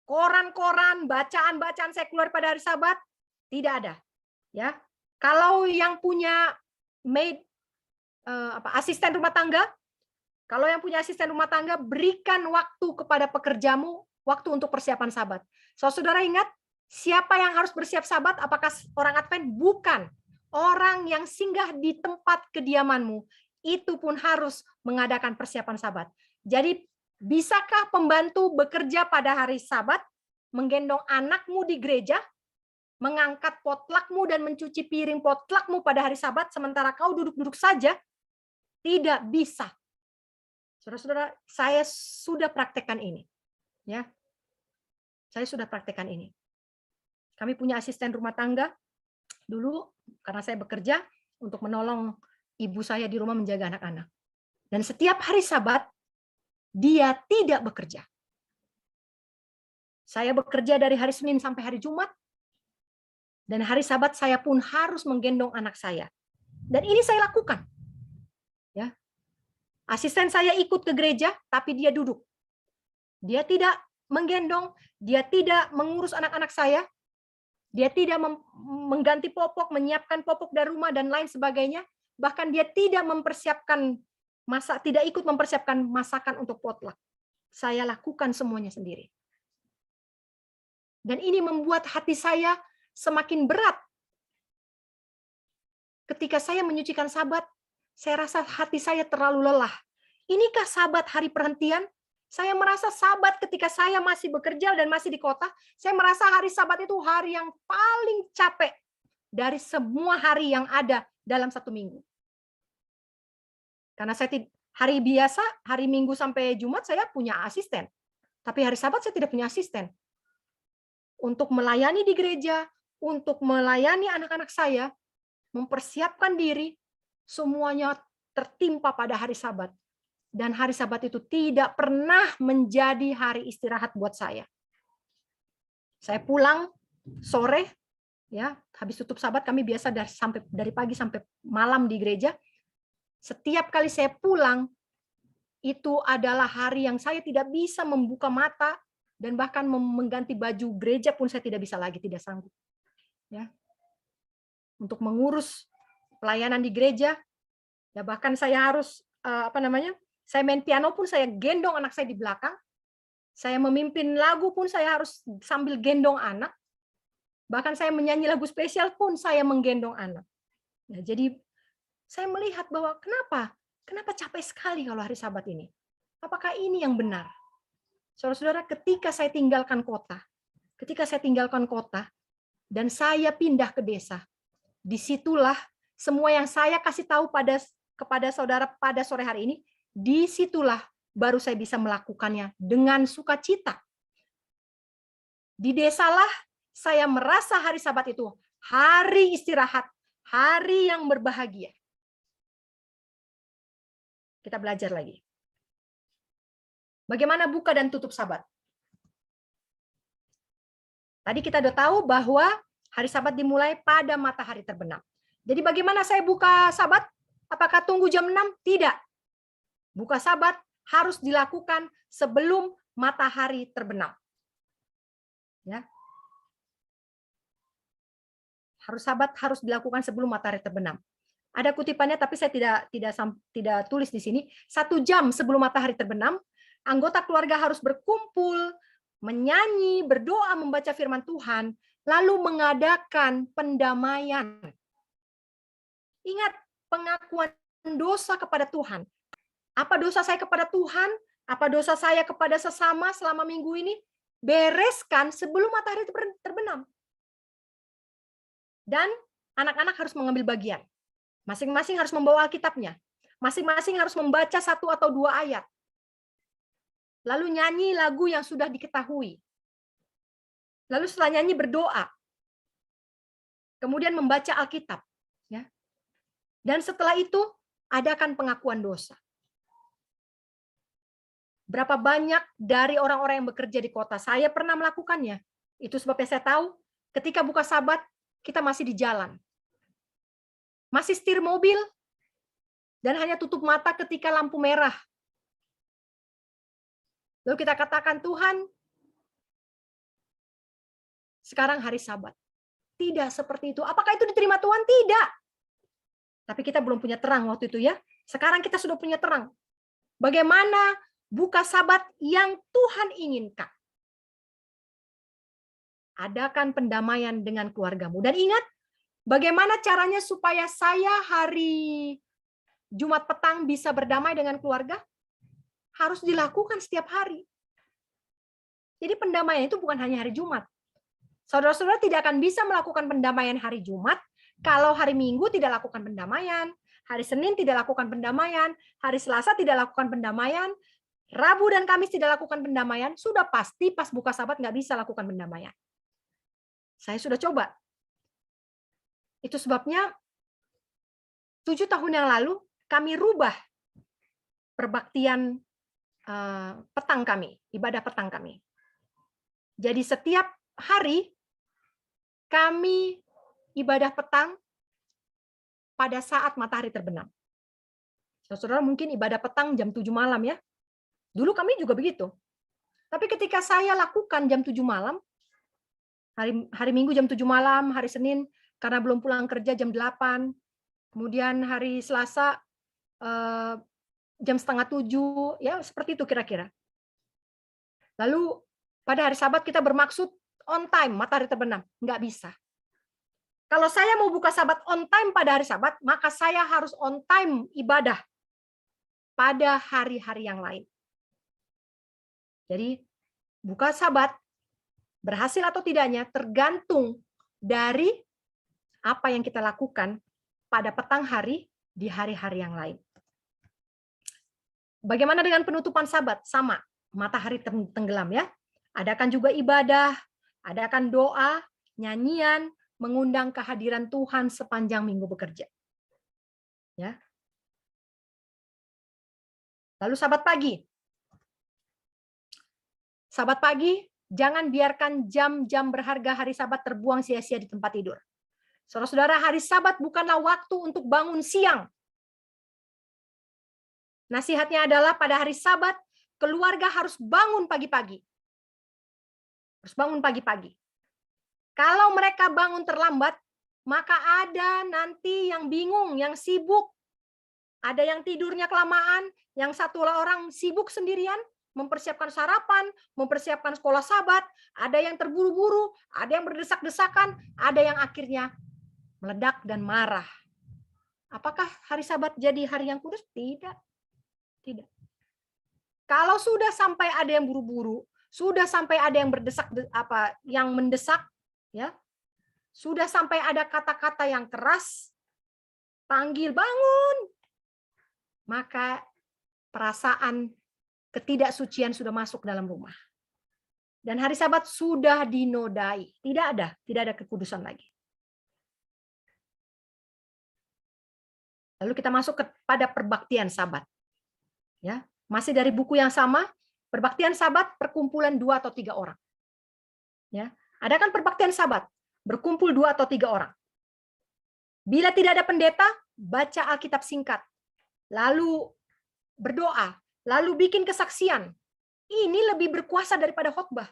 koran-koran, bacaan-bacaan sekuler pada hari Sabat, tidak ada. Ya, kalau yang punya maid, asisten rumah tangga, kalau yang punya asisten rumah tangga, berikan waktu kepada pekerjamu, waktu untuk persiapan Sabat. Saudara ingat, siapa yang harus bersiap Sabat? Apakah orang Advent? Bukan. Orang yang singgah di tempat kediamanmu, itu pun harus mengadakan persiapan Sabat. Jadi, bisakah pembantu bekerja pada hari Sabat, menggendong anakmu di gereja, mengangkat potlakmu dan mencuci piring potlakmu pada hari Sabat, sementara kau duduk-duduk saja? Tidak bisa. Saudara-saudara, saya sudah praktekkan ini. Ya, saya sudah praktekkan ini. Kami punya asisten rumah tangga dulu karena saya bekerja untuk menolong ibu saya di rumah menjaga anak-anak. Dan setiap hari Sabat, dia tidak bekerja. Saya bekerja dari hari Senin sampai hari Jumat, dan hari Sabat saya pun harus menggendong anak saya. Dan ini saya lakukan. Ya. Asisten saya ikut ke gereja, tapi dia duduk. Dia tidak menggendong, dia tidak mengurus anak-anak saya, dia tidak mengganti popok, menyiapkan popok dari rumah, dan lain sebagainya. Bahkan dia tidak mempersiapkan tidak ikut mempersiapkan masakan untuk potluck. Saya lakukan semuanya sendiri. Dan ini membuat hati saya semakin berat. Ketika saya menyucikan Sabat, saya rasa hati saya terlalu lelah. Inikah Sabat hari perhentian? Saya merasa Sabat ketika saya masih bekerja dan masih di kota, saya merasa hari Sabat itu hari yang paling capek dari semua hari yang ada dalam satu minggu. Karena saya hari biasa, hari Minggu sampai Jumat saya punya asisten. Tapi hari Sabat saya tidak punya asisten. Untuk melayani di gereja, untuk melayani anak-anak saya, mempersiapkan diri, semuanya tertimpa pada hari Sabat. Dan hari Sabat itu tidak pernah menjadi hari istirahat buat saya. Saya pulang sore, ya, habis tutup Sabat kami biasa dari pagi sampai malam di gereja. Setiap kali saya pulang, itu adalah hari yang saya tidak bisa membuka mata, dan bahkan mengganti baju gereja pun saya tidak bisa lagi, tidak sanggup. Ya. Untuk mengurus pelayanan di gereja, ya bahkan saya harus saya main piano pun saya gendong anak saya di belakang. Saya memimpin lagu pun saya harus sambil gendong anak. Bahkan saya menyanyi lagu spesial pun saya menggendong anak. Ya, jadi saya melihat bahwa kenapa capek sekali kalau hari Sabat ini? Apakah ini yang benar? Saudara-saudara, ketika saya tinggalkan kota dan saya pindah ke desa, disitulah semua yang saya kasih tahu kepada saudara pada sore hari ini, disitulah baru saya bisa melakukannya dengan sukacita. Di desalah saya merasa hari Sabat itu hari istirahat, hari yang berbahagia. Kita belajar lagi. Bagaimana buka dan tutup Sabat? Tadi kita udah tahu bahwa hari Sabat dimulai pada matahari terbenam. Jadi bagaimana saya buka Sabat? Apakah tunggu jam 6? Tidak. Buka Sabat harus dilakukan sebelum matahari terbenam. Ya. Sabat harus dilakukan sebelum matahari terbenam. Ada kutipannya tapi saya tidak tulis di sini. 1 jam sebelum matahari terbenam, anggota keluarga harus berkumpul, menyanyi, berdoa, membaca firman Tuhan, lalu mengadakan pendamaian. Ingat, pengakuan dosa kepada Tuhan. Apa dosa saya kepada Tuhan? Apa dosa saya kepada sesama selama minggu ini? Bereskan sebelum matahari terbenam. Dan anak-anak harus mengambil bagian. Masing-masing harus membawa Alkitabnya. Masing-masing harus membaca 1 atau 2 ayat. Lalu nyanyi lagu yang sudah diketahui. Lalu setelah nyanyi berdoa. Kemudian membaca Alkitab. Ya. Dan setelah itu adakan pengakuan dosa. Berapa banyak dari orang-orang yang bekerja di kota, saya pernah melakukannya. Itu sebabnya saya tahu ketika buka Sabat, kita masih di jalan. Masih setir mobil, dan hanya tutup mata ketika lampu merah. Lalu kita katakan, Tuhan, sekarang hari Sabat. Tidak seperti itu. Apakah itu diterima Tuhan? Tidak. Tapi kita belum punya terang waktu itu ya. Sekarang kita sudah punya terang. Bagaimana buka Sabat yang Tuhan inginkan? Adakan pendamaian dengan keluargamu. Dan ingat, bagaimana caranya supaya saya hari Jumat petang bisa berdamai dengan keluarga? Harus dilakukan setiap hari. Jadi pendamaian itu bukan hanya hari Jumat. Saudara-saudara tidak akan bisa melakukan pendamaian hari Jumat kalau hari Minggu tidak lakukan pendamaian, hari Senin tidak lakukan pendamaian, hari Selasa tidak lakukan pendamaian, Rabu dan Kamis tidak lakukan pendamaian, sudah pasti pas buka Sabat nggak bisa lakukan pendamaian. Saya sudah coba. Itu sebabnya 7 tahun yang lalu kami rubah perbaktian petang kami, ibadah petang kami. Jadi setiap hari kami ibadah petang pada saat matahari terbenam. Saudara mungkin ibadah petang jam 7 malam ya. Dulu kami juga begitu. Tapi ketika saya lakukan jam 7 malam, hari Minggu jam 7 malam, hari Senin karena belum pulang kerja jam 8, kemudian hari Selasa jam setengah 7, ya seperti itu kira-kira. Lalu pada hari Sabat kita bermaksud on time, matahari terbenam. Nggak bisa. Kalau saya mau buka Sabat on time pada hari Sabat, maka saya harus on time ibadah pada hari-hari yang lain. Jadi buka Sabat, berhasil atau tidaknya tergantung dari apa yang kita lakukan pada petang hari di hari-hari yang lain. Bagaimana dengan penutupan Sabat? Sama, matahari tenggelam ya. Adakan juga ibadah, adakan doa, nyanyian, mengundang kehadiran Tuhan sepanjang minggu bekerja. Ya. Lalu Sabat pagi. Sabat pagi, jangan biarkan jam-jam berharga hari Sabat terbuang sia-sia di tempat tidur. Saudara-saudara, hari Sabat bukanlah waktu untuk bangun siang. Nasihatnya adalah pada hari Sabat, keluarga harus bangun pagi-pagi. Harus bangun pagi-pagi. Kalau mereka bangun terlambat, maka ada nanti yang bingung, yang sibuk. Ada yang tidurnya kelamaan, yang satu orang sibuk sendirian, mempersiapkan sarapan, mempersiapkan sekolah Sabat, ada yang terburu-buru, ada yang berdesak-desakan, ada yang akhirnya meledak dan marah. Apakah hari Sabat jadi hari yang kudus? Tidak. Tidak. Kalau sudah sampai ada yang buru-buru, sudah sampai ada yang berdesak yang mendesak, ya. Sudah sampai ada kata-kata yang keras, panggil bangun. Maka perasaan ketidaksucian sudah masuk dalam rumah. Dan hari Sabat sudah dinodai, tidak ada kekudusan lagi. Lalu kita masuk kepada perbaktian Sabat. Ya, masih dari buku yang sama, perbaktian Sabat perkumpulan 2 atau 3 orang. Ya, adakan perbaktian Sabat, berkumpul 2 atau 3 orang. Bila tidak ada pendeta, baca Alkitab singkat. Lalu berdoa, lalu bikin kesaksian. Ini lebih berkuasa daripada khotbah.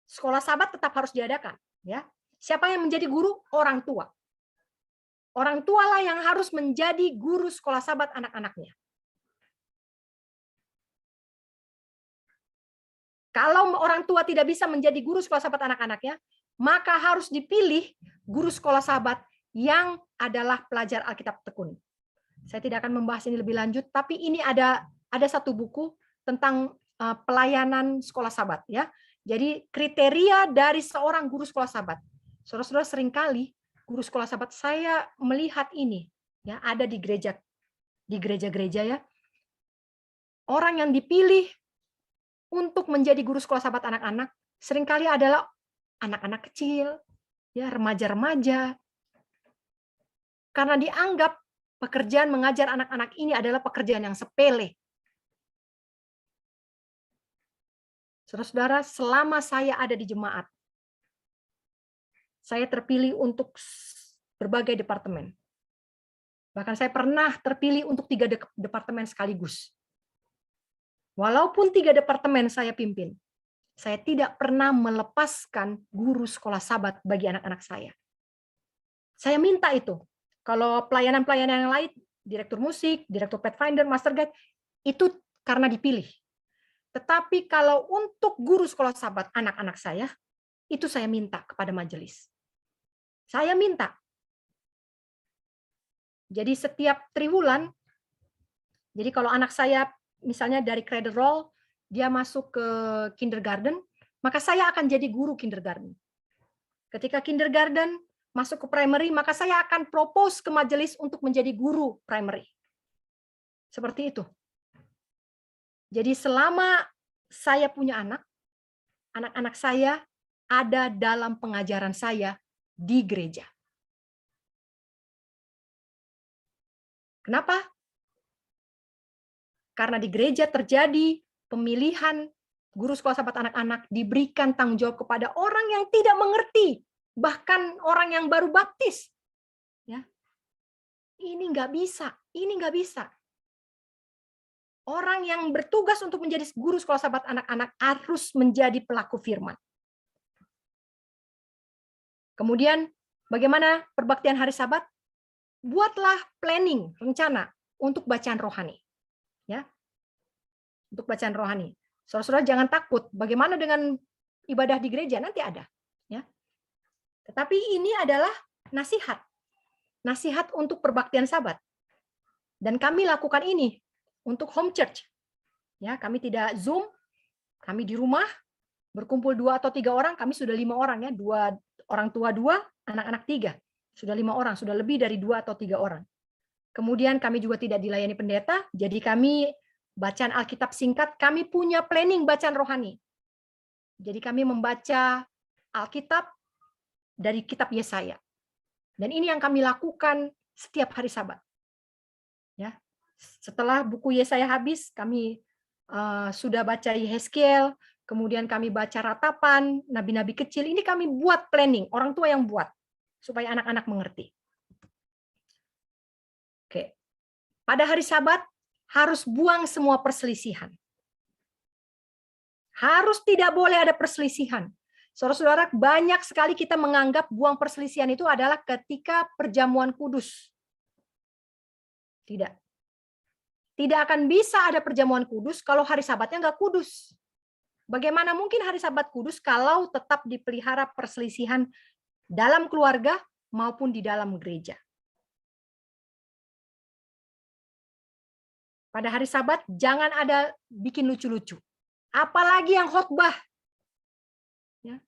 Sekolah Sabat tetap harus diadakan, ya. Siapa yang menjadi guru? Orang tua. Orang tualah yang harus menjadi guru sekolah Sabat anak-anaknya. Kalau orang tua tidak bisa menjadi guru sekolah Sabat anak-anaknya, maka harus dipilih guru sekolah sahabat yang adalah pelajar Alkitab tekun. Saya tidak akan membahas ini lebih lanjut, tapi ini ada satu buku tentang pelayanan sekolah sahabat, ya. Jadi kriteria dari seorang guru sekolah sahabat. Saudara-saudara, seringkali guru sekolah sahabat saya melihat ini, ya, ada di gereja-gereja, ya. Orang yang dipilih untuk menjadi guru sekolah sahabat anak-anak seringkali adalah anak-anak kecil, ya, remaja-remaja. Karena dianggap pekerjaan mengajar anak-anak ini adalah pekerjaan yang sepele. Saudara-saudara, selama saya ada di jemaat, saya terpilih untuk berbagai departemen. Bahkan saya pernah terpilih untuk 3 departemen sekaligus. Walaupun 3 departemen saya pimpin, saya tidak pernah melepaskan guru sekolah sahabat bagi anak-anak saya. Saya minta itu. Kalau pelayanan-pelayanan yang lain, direktur musik, direktur Pathfinder, Master Guide, itu karena dipilih. Tetapi kalau untuk guru sekolah sahabat anak-anak saya, itu saya minta kepada majelis. Saya minta. Jadi setiap triwulan, jadi kalau anak saya misalnya dari cradle roll, dia masuk ke kindergarten, maka saya akan jadi guru kindergarten. Ketika kindergarten masuk ke primary, maka saya akan propose ke majelis untuk menjadi guru primary. Seperti itu. Jadi selama saya punya anak-anak saya ada dalam pengajaran saya di gereja. Kenapa? Karena di gereja terjadi pemilihan guru sekolah sahabat anak-anak, diberikan tanggung jawab kepada orang yang tidak mengerti, bahkan orang yang baru baptis. Ya. Ini nggak bisa. Orang yang bertugas untuk menjadi guru sekolah sahabat anak-anak harus menjadi pelaku firman. Kemudian, bagaimana perbaktian hari Sabat? Buatlah planning, rencana untuk bacaan rohani. Ya. Untuk bacaan rohani. Saudara-saudara jangan takut, bagaimana dengan ibadah di gereja? Nanti ada. Ya. Tetapi ini adalah nasihat. Nasihat untuk perbaktian Sabat. Dan kami lakukan ini untuk home church. Ya, kami tidak Zoom, kami di rumah, berkumpul 2 atau 3 orang, kami sudah 5 orang, ya, 2 orang tua 2, anak-anak 3. Sudah 5 orang, sudah lebih dari 2 atau 3 orang. Kemudian kami juga tidak dilayani pendeta, jadi kami bacaan Alkitab singkat, kami punya planning bacaan rohani. Jadi kami membaca Alkitab dari kitab Yesaya. Dan ini yang kami lakukan setiap hari Sabat. Ya. Setelah buku Yesaya habis, kami sudah baca Yehezkiel, kemudian kami baca ratapan, nabi-nabi kecil, ini kami buat planning, orang tua yang buat, supaya anak-anak mengerti. Oke. Pada hari Sabat, harus buang semua perselisihan. Harus tidak boleh ada perselisihan. Saudara-saudara, banyak sekali kita menganggap buang perselisihan itu adalah ketika perjamuan kudus. Tidak. Tidak akan bisa ada perjamuan kudus kalau hari Sabatnya nggak kudus. Bagaimana mungkin hari Sabat kudus kalau tetap dipelihara perselisihan dalam keluarga maupun di dalam gereja? Pada hari Sabat jangan ada bikin lucu-lucu. Apalagi yang khotbah. Ya.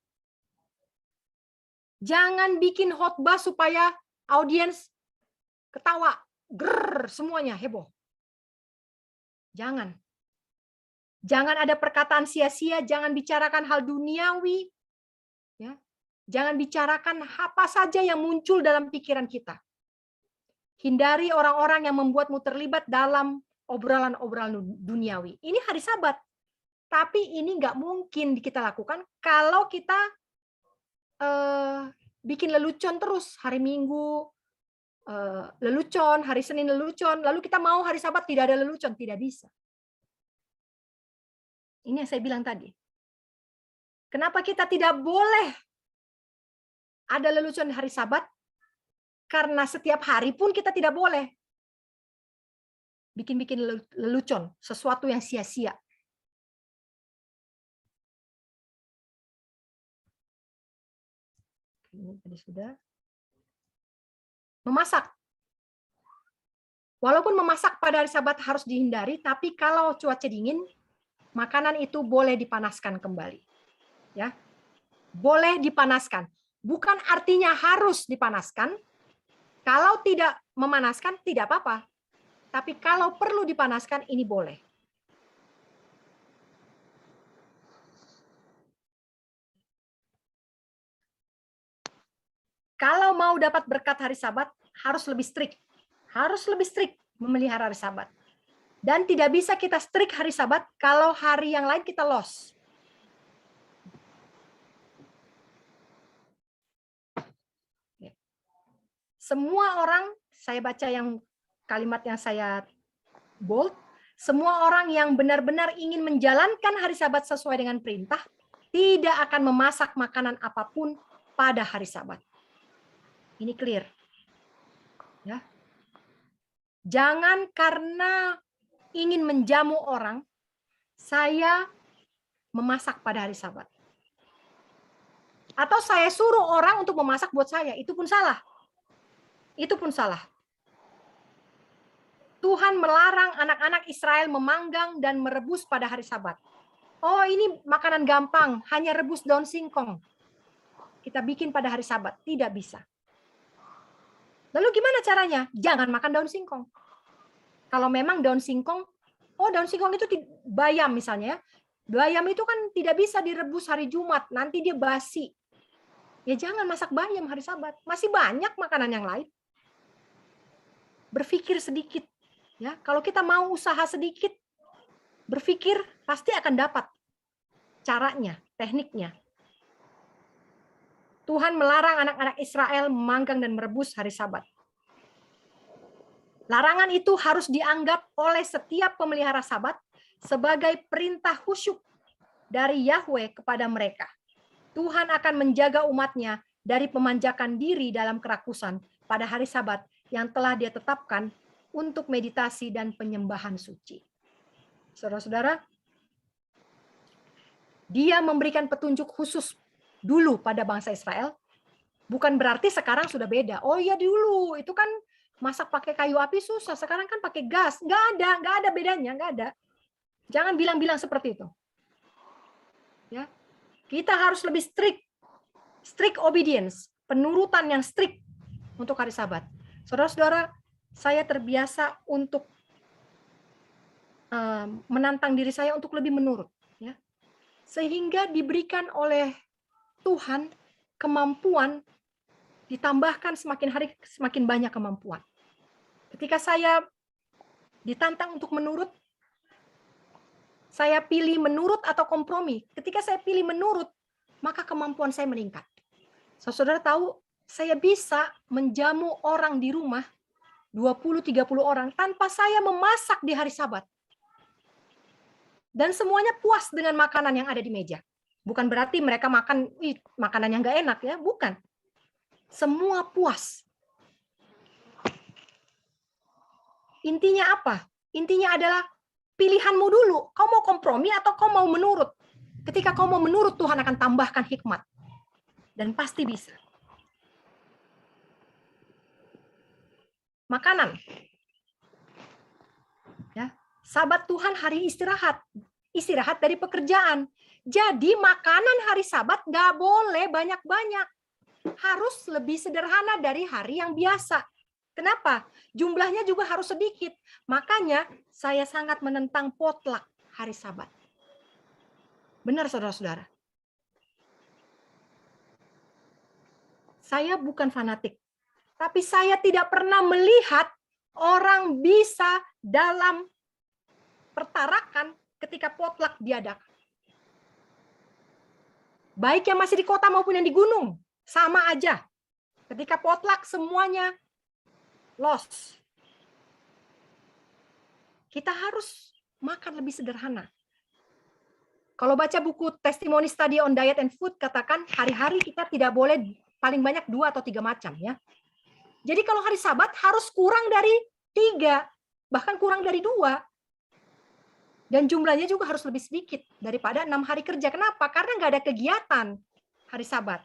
Jangan bikin khotbah supaya audiens ketawa, grrr, semuanya heboh. Jangan. Jangan ada perkataan sia-sia, jangan bicarakan hal duniawi. Ya. Jangan bicarakan apa saja yang muncul dalam pikiran kita. Hindari orang-orang yang membuatmu terlibat dalam obrolan-obrolan duniawi. Ini hari Sabat. Tapi ini nggak mungkin kita lakukan kalau kita bikin lelucon terus. Hari Minggu lelucon, hari Senin lelucon, lalu kita mau hari Sabat tidak ada lelucon, tidak bisa. Ini yang saya bilang tadi. Kenapa kita tidak boleh ada lelucon hari Sabat? Karena setiap hari pun kita tidak boleh bikin-bikin lelucon, sesuatu yang sia-sia. Ini tadi sudah. Memasak. Walaupun memasak pada hari Sabat harus dihindari, tapi kalau cuaca dingin, makanan itu boleh dipanaskan kembali. Ya. Boleh dipanaskan. Bukan artinya harus dipanaskan. Kalau tidak memanaskan, tidak apa-apa. Tapi kalau perlu dipanaskan, ini boleh. Kalau mau dapat berkat hari Sabat, harus lebih strict. Harus lebih strict memelihara hari Sabat. Dan tidak bisa kita strict hari Sabat kalau hari yang lain kita lost. Semua orang, saya baca yang kalimat yang saya bold, semua orang yang benar-benar ingin menjalankan hari Sabat sesuai dengan perintah, tidak akan memasak makanan apapun pada hari Sabat. Ini clear. Ya. Jangan karena ingin menjamu orang, saya memasak pada hari Sabat. Atau saya suruh orang untuk memasak buat saya, itu pun salah. Itu pun salah. Tuhan melarang anak-anak Israel memanggang dan merebus pada hari Sabat. Oh, ini makanan gampang, hanya rebus daun singkong. Kita bikin pada hari Sabat, tidak bisa. Lalu gimana caranya? Jangan makan daun singkong. Kalau memang daun singkong, oh daun singkong itu bayam misalnya. Bayam itu kan tidak bisa direbus hari Jumat, nanti dia basi. Ya jangan masak bayam hari Sabat. Masih banyak makanan yang lain. Berpikir sedikit. Ya, kalau kita mau usaha sedikit, berpikir pasti akan dapat caranya, tekniknya. Tuhan melarang anak-anak Israel memanggang dan merebus hari Sabat. Larangan itu harus dianggap oleh setiap pemelihara Sabat sebagai perintah khusyuk dari Yahweh kepada mereka. Tuhan akan menjaga umatnya dari pemanjakan diri dalam kerakusan pada hari Sabat yang telah Dia tetapkan untuk meditasi dan penyembahan suci. Saudara-saudara, Dia memberikan petunjuk khusus dulu pada bangsa Israel, bukan berarti sekarang sudah beda. Oh iya dulu, itu kan masak pakai kayu api susah, sekarang kan pakai gas. Nggak ada bedanya, nggak ada. Jangan bilang-bilang seperti itu. Ya, kita harus lebih strict obedience, penurutan yang strict untuk hari Sabat. Saudara-saudara, saya terbiasa untuk menantang diri saya untuk lebih menurut, ya, sehingga diberikan oleh Tuhan kemampuan, ditambahkan semakin hari semakin banyak kemampuan. Ketika saya ditantang untuk menurut, saya pilih menurut atau kompromi. Ketika saya pilih menurut, maka kemampuan saya meningkat. Saudara tahu, saya bisa menjamu orang di rumah 20-30 orang tanpa saya memasak di hari Sabat. Dan semuanya puas dengan makanan yang ada di meja. Bukan berarti mereka makan makanan yang nggak enak, ya, bukan. Semua puas. Intinya apa? Intinya adalah pilihanmu dulu. Kau mau kompromi atau kau mau menurut? Ketika kau mau menurut, Tuhan akan tambahkan hikmat. Dan pasti bisa. Makanan. Ya, Sabat Tuhan hari istirahat. Istirahat dari pekerjaan. Jadi makanan hari Sabat nggak boleh banyak-banyak. Harus lebih sederhana dari hari yang biasa. Kenapa? Jumlahnya juga harus sedikit. Makanya saya sangat menentang potluck hari Sabat. Benar, saudara-saudara. Saya bukan fanatik. Tapi saya tidak pernah melihat orang bisa dalam pertarakan ketika potluck diadakan. Baik yang masih di kota maupun yang di gunung, sama aja. Ketika potluck semuanya lost. Kita harus makan lebih sederhana. Kalau baca buku Testimony Study on Diet and Food, katakan hari-hari kita tidak boleh paling banyak 2 atau 3 macam, ya. Jadi kalau hari Sabat harus kurang dari 3, bahkan kurang dari 2. Dan jumlahnya juga harus lebih sedikit daripada 6 hari kerja. Kenapa? Karena nggak ada kegiatan hari Sabat.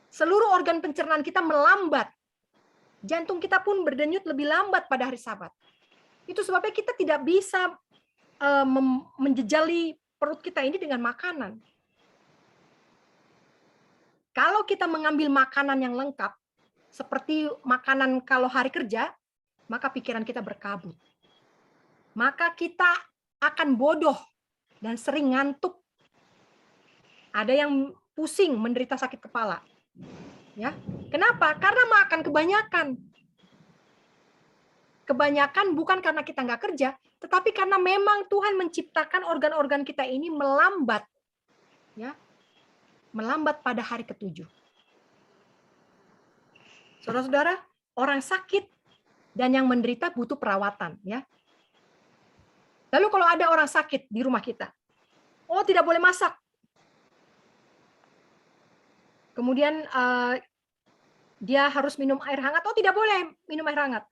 seluruh organ pencernaan kita melambat. Jantung kita pun berdenyut lebih lambat pada hari Sabat. Itu sebabnya kita tidak bisa menjejali perut kita ini dengan makanan. Kalau kita mengambil makanan yang lengkap, seperti makanan kalau hari kerja, maka pikiran kita berkabut. Maka kita akan bodoh dan sering ngantuk. Ada yang pusing, menderita sakit kepala. Ya, kenapa? Karena makan kebanyakan. Kebanyakan bukan karena kita nggak kerja, tetapi karena memang Tuhan menciptakan organ-organ kita ini melambat. Ya, melambat pada hari ke-7. Saudara-saudara, orang sakit dan yang menderita butuh perawatan, ya. Lalu kalau ada orang sakit di rumah kita, oh tidak boleh masak. Kemudian dia harus minum air hangat, oh tidak boleh minum air hangat.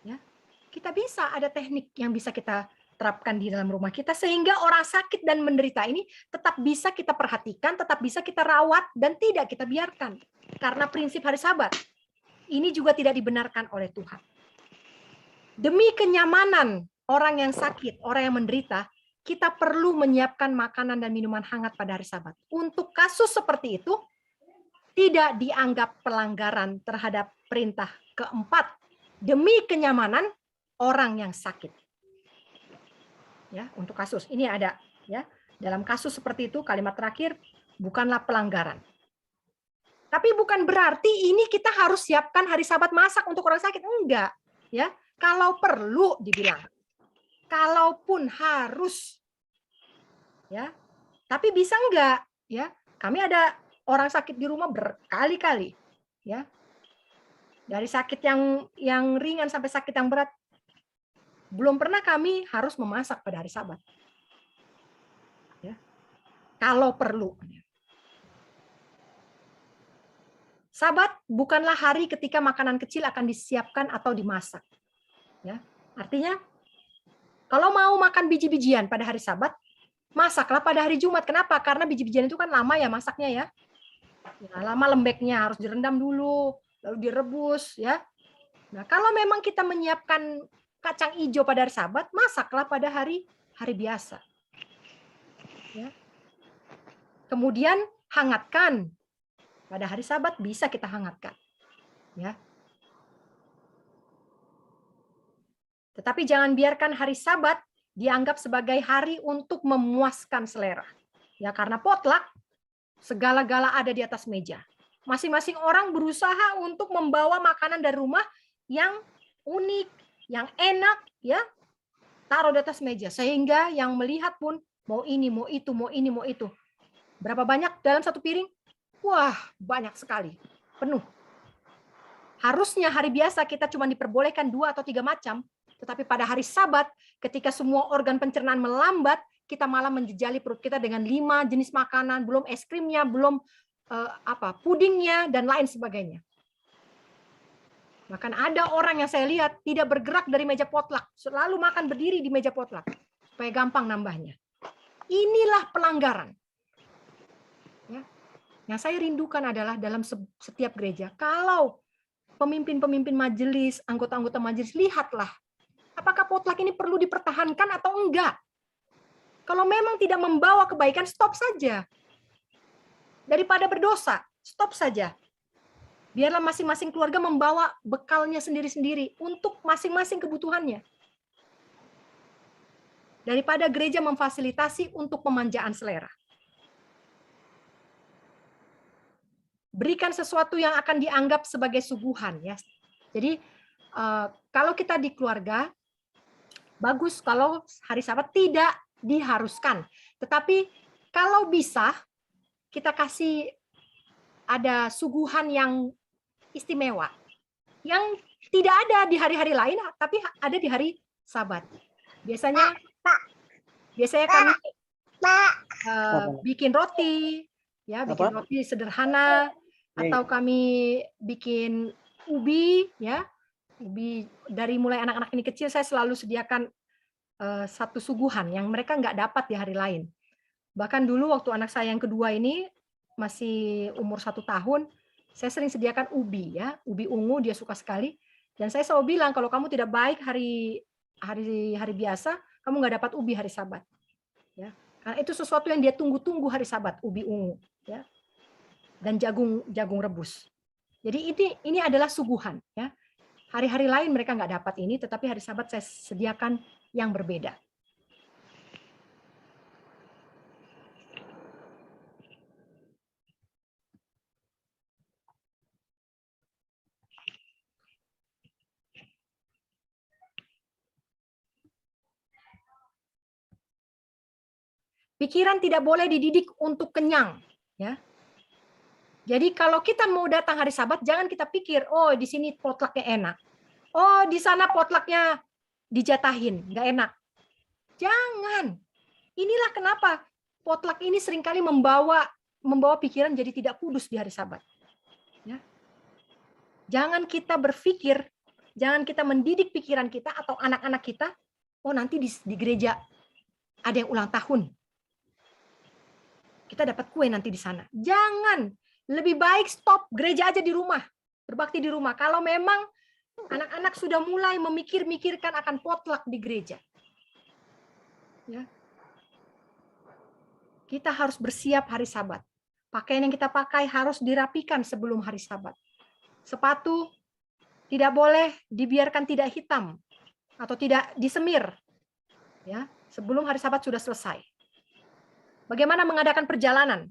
Ya, kita bisa ada teknik yang bisa kita terapkan di dalam rumah kita sehingga orang sakit dan menderita ini tetap bisa kita perhatikan, tetap bisa kita rawat dan tidak kita biarkan. Karena prinsip hari Sabat ini juga tidak dibenarkan oleh Tuhan. Demi kenyamanan orang yang sakit, orang yang menderita, kita perlu menyiapkan makanan dan minuman hangat pada hari Sabat. Untuk kasus seperti itu tidak dianggap pelanggaran terhadap perintah keempat demi kenyamanan orang yang sakit. Ya, untuk kasus ini ada, ya. Dalam kasus seperti itu kalimat terakhir bukanlah pelanggaran. Tapi bukan berarti ini kita harus siapkan hari Sabat masak untuk orang sakit, enggak, ya. Kalau perlu dibilang. Kalaupun harus. Ya. Tapi bisa enggak, ya. Kami ada orang sakit di rumah berkali-kali, ya. Dari sakit yang ringan sampai sakit yang berat. Belum pernah kami harus memasak pada hari Sabat. Ya. Kalau perlu. Sabat bukanlah hari ketika makanan kecil akan disiapkan atau dimasak. Ya. Artinya, kalau mau makan biji-bijian pada hari Sabat, masaklah pada hari Jumat. Kenapa? Karena biji-bijian itu kan lama ya masaknya ya. Nah, lama lembeknya, harus direndam dulu, lalu direbus. Ya. Nah, kalau memang kita menyiapkan kacang hijau pada hari Sabat, masaklah pada hari biasa. Ya. Kemudian hangatkan. Pada hari Sabat bisa kita hangatkan. Ya. Tetapi jangan biarkan hari Sabat dianggap sebagai hari untuk memuaskan selera. Ya, karena potluck segala-gala ada di atas meja. Masing-masing orang berusaha untuk membawa makanan dari rumah yang unik, yang enak, ya, taruh di atas meja sehingga yang melihat pun mau ini, mau itu, mau ini, mau itu. Berapa banyak dalam satu piring? Wah, banyak sekali, penuh. Harusnya hari biasa kita cuma diperbolehkan 2 atau 3 macam, tetapi pada hari Sabat ketika semua organ pencernaan melambat, kita malah menjejali perut kita dengan 5 jenis makanan, belum es krimnya, belum pudingnya dan lain sebagainya. Bahkan ada orang yang saya lihat tidak bergerak dari meja potluck, selalu makan berdiri di meja potluck supaya gampang nambahnya. Inilah pelanggaran. Ya. Yang saya rindukan adalah dalam setiap gereja, kalau pemimpin-pemimpin majelis, anggota-anggota majelis, lihatlah apakah potluck ini perlu dipertahankan atau enggak. Kalau memang tidak membawa kebaikan, stop saja. Daripada berdosa, stop saja. Biarlah masing-masing keluarga membawa bekalnya sendiri-sendiri untuk masing-masing kebutuhannya. Daripada gereja memfasilitasi untuk pemanjaan selera. Berikan sesuatu yang akan dianggap sebagai suguhan, ya. Jadi kalau kita di keluarga, bagus kalau hari Sabat tidak diharuskan. Tetapi kalau bisa kita kasih ada suguhan yang istimewa, yang tidak ada di hari-hari lain, tapi ada di hari Sabat. Biasanya kami bikin roti, ya, bikin roti sederhana, atau kami bikin ubi, ya, ubi dari mulai anak-anak ini kecil saya selalu sediakan satu suguhan yang mereka nggak dapat di hari lain. Bahkan dulu waktu anak saya yang kedua ini masih umur 1 tahun, Saya sering sediakan ubi ya, ubi ungu dia suka sekali. Dan saya selalu bilang kalau kamu tidak baik hari biasa, kamu nggak dapat ubi hari Sabat. Ya, karena itu sesuatu yang dia tunggu-tunggu hari Sabat, ubi ungu, ya. Dan jagung rebus. Jadi ini adalah suguhan, ya. Hari-hari lain mereka nggak dapat ini, tetapi hari Sabat saya sediakan yang berbeda. Pikiran tidak boleh dididik untuk kenyang, ya. Jadi kalau kita mau datang hari Sabat, jangan kita pikir, oh di sini potlaknya enak, oh di sana potlaknya dijatahin, nggak enak. Jangan. Inilah kenapa potlak ini seringkali membawa pikiran jadi tidak kudus di hari Sabat. Ya. Jangan kita berpikir, jangan kita mendidik pikiran kita atau anak-anak kita, oh nanti di gereja ada yang ulang tahun, kita dapat kue nanti di sana. Jangan. Lebih baik stop, gereja aja di rumah. Berbakti di rumah. Kalau memang anak-anak sudah mulai memikirkan akan potluck di gereja. Ya. Kita harus bersiap hari Sabat. Pakaian yang kita pakai harus dirapikan sebelum hari Sabat. Sepatu tidak boleh dibiarkan tidak hitam atau tidak disemir. Ya, sebelum hari Sabat sudah selesai. Bagaimana mengadakan perjalanan?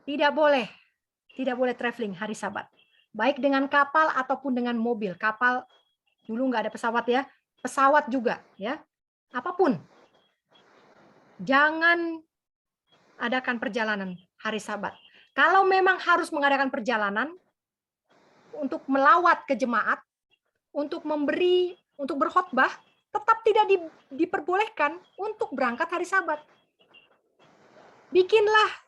Tidak boleh traveling hari Sabat. Baik dengan kapal ataupun dengan mobil. Kapal dulu nggak ada pesawat ya, pesawat juga ya. Apapun. Jangan adakan perjalanan hari Sabat. Kalau memang harus mengadakan perjalanan untuk melawat ke jemaat, untuk berkhotbah, tetap tidak diperbolehkan untuk berangkat hari Sabat. Bikinlah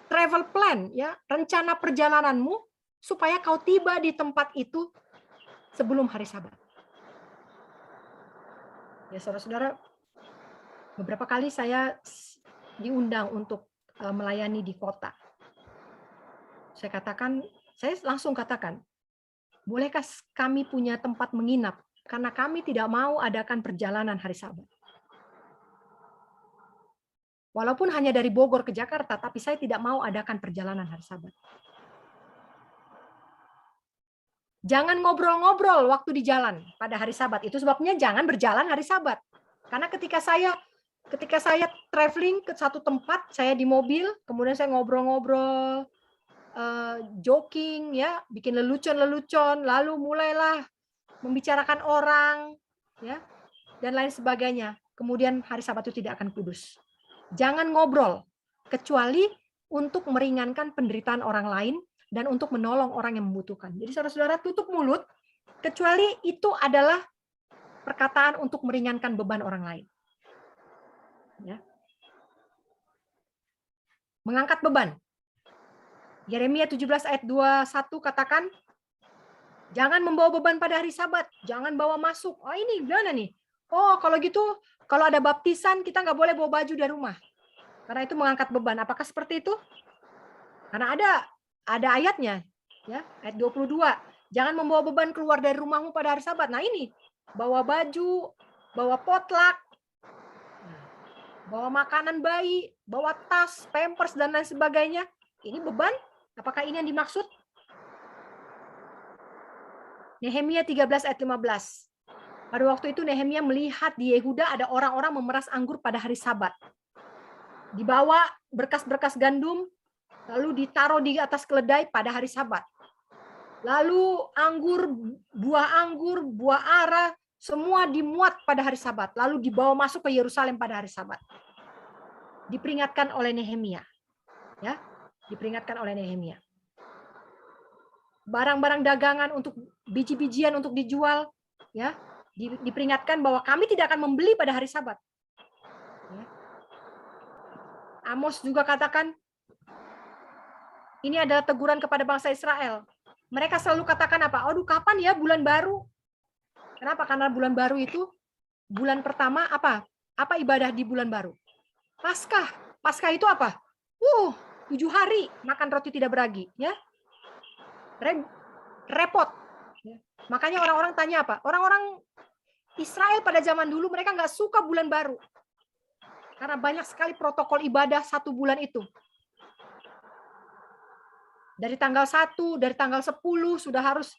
travel plan ya, rencana perjalananmu supaya kau tiba di tempat itu sebelum hari Sabat. Ya saudara-saudara, beberapa kali saya diundang untuk melayani di kota. Saya langsung katakan, bolehkah kami punya tempat menginap? Karena kami tidak mau adakan perjalanan hari Sabat. Walaupun hanya dari Bogor ke Jakarta, tapi saya tidak mau adakan perjalanan hari Sabat. Jangan ngobrol-ngobrol waktu di jalan pada hari Sabat. Itu sebabnya jangan berjalan hari Sabat. Karena ketika saya traveling ke satu tempat, saya di mobil, kemudian saya ngobrol-ngobrol, joking, ya, bikin lelucon-lelucon, lalu mulailah membicarakan orang, ya, dan lain sebagainya. Kemudian hari Sabat itu tidak akan kudus. Jangan ngobrol, kecuali untuk meringankan penderitaan orang lain dan untuk menolong orang yang membutuhkan. Jadi saudara-saudara tutup mulut, kecuali itu adalah perkataan untuk meringankan beban orang lain. Ya. Mengangkat beban. Yeremia 17 ayat 21 katakan, jangan membawa beban pada hari Sabat, jangan bawa masuk. Oh ini gimana nih? Oh kalau gitu, kalau ada baptisan kita nggak boleh bawa baju dari rumah. Karena itu mengangkat beban. Apakah seperti itu? Karena ada ayatnya, ya, ayat 22. Jangan membawa beban keluar dari rumahmu pada hari Sabat. Nah ini, bawa baju, bawa potlak, bawa makanan bayi, bawa tas, pampers, dan lain sebagainya. Ini beban? Apakah ini yang dimaksud? Nehemia 13 ayat 15. Pada waktu itu Nehemia melihat di Yehuda ada orang-orang memeras anggur pada hari Sabat. Dibawa berkas-berkas gandum, lalu ditaruh di atas keledai pada hari Sabat. Lalu buah anggur, buah ara, semua dimuat pada hari Sabat. Lalu dibawa masuk ke Yerusalem pada hari Sabat. Diperingatkan oleh Nehemia. Ya, diperingatkan oleh Nehemia. Barang-barang dagangan untuk biji-bijian untuk dijual, ya, diperingatkan bahwa kami tidak akan membeli pada hari Sabat. Ya. Amos juga katakan, ini adalah teguran kepada bangsa Israel. Mereka selalu katakan apa? Aduh, kapan ya bulan baru? Kenapa? Karena bulan baru itu, bulan pertama apa? Apa ibadah di bulan baru? Paskah. Paskah itu apa? 7 hari makan roti tidak beragi, ya. Repot. Ya. Makanya orang-orang tanya apa? Orang-orang Israel pada zaman dulu mereka nggak suka bulan baru. Karena banyak sekali protokol ibadah 1 bulan itu. Dari tanggal 1, dari tanggal 10 sudah harus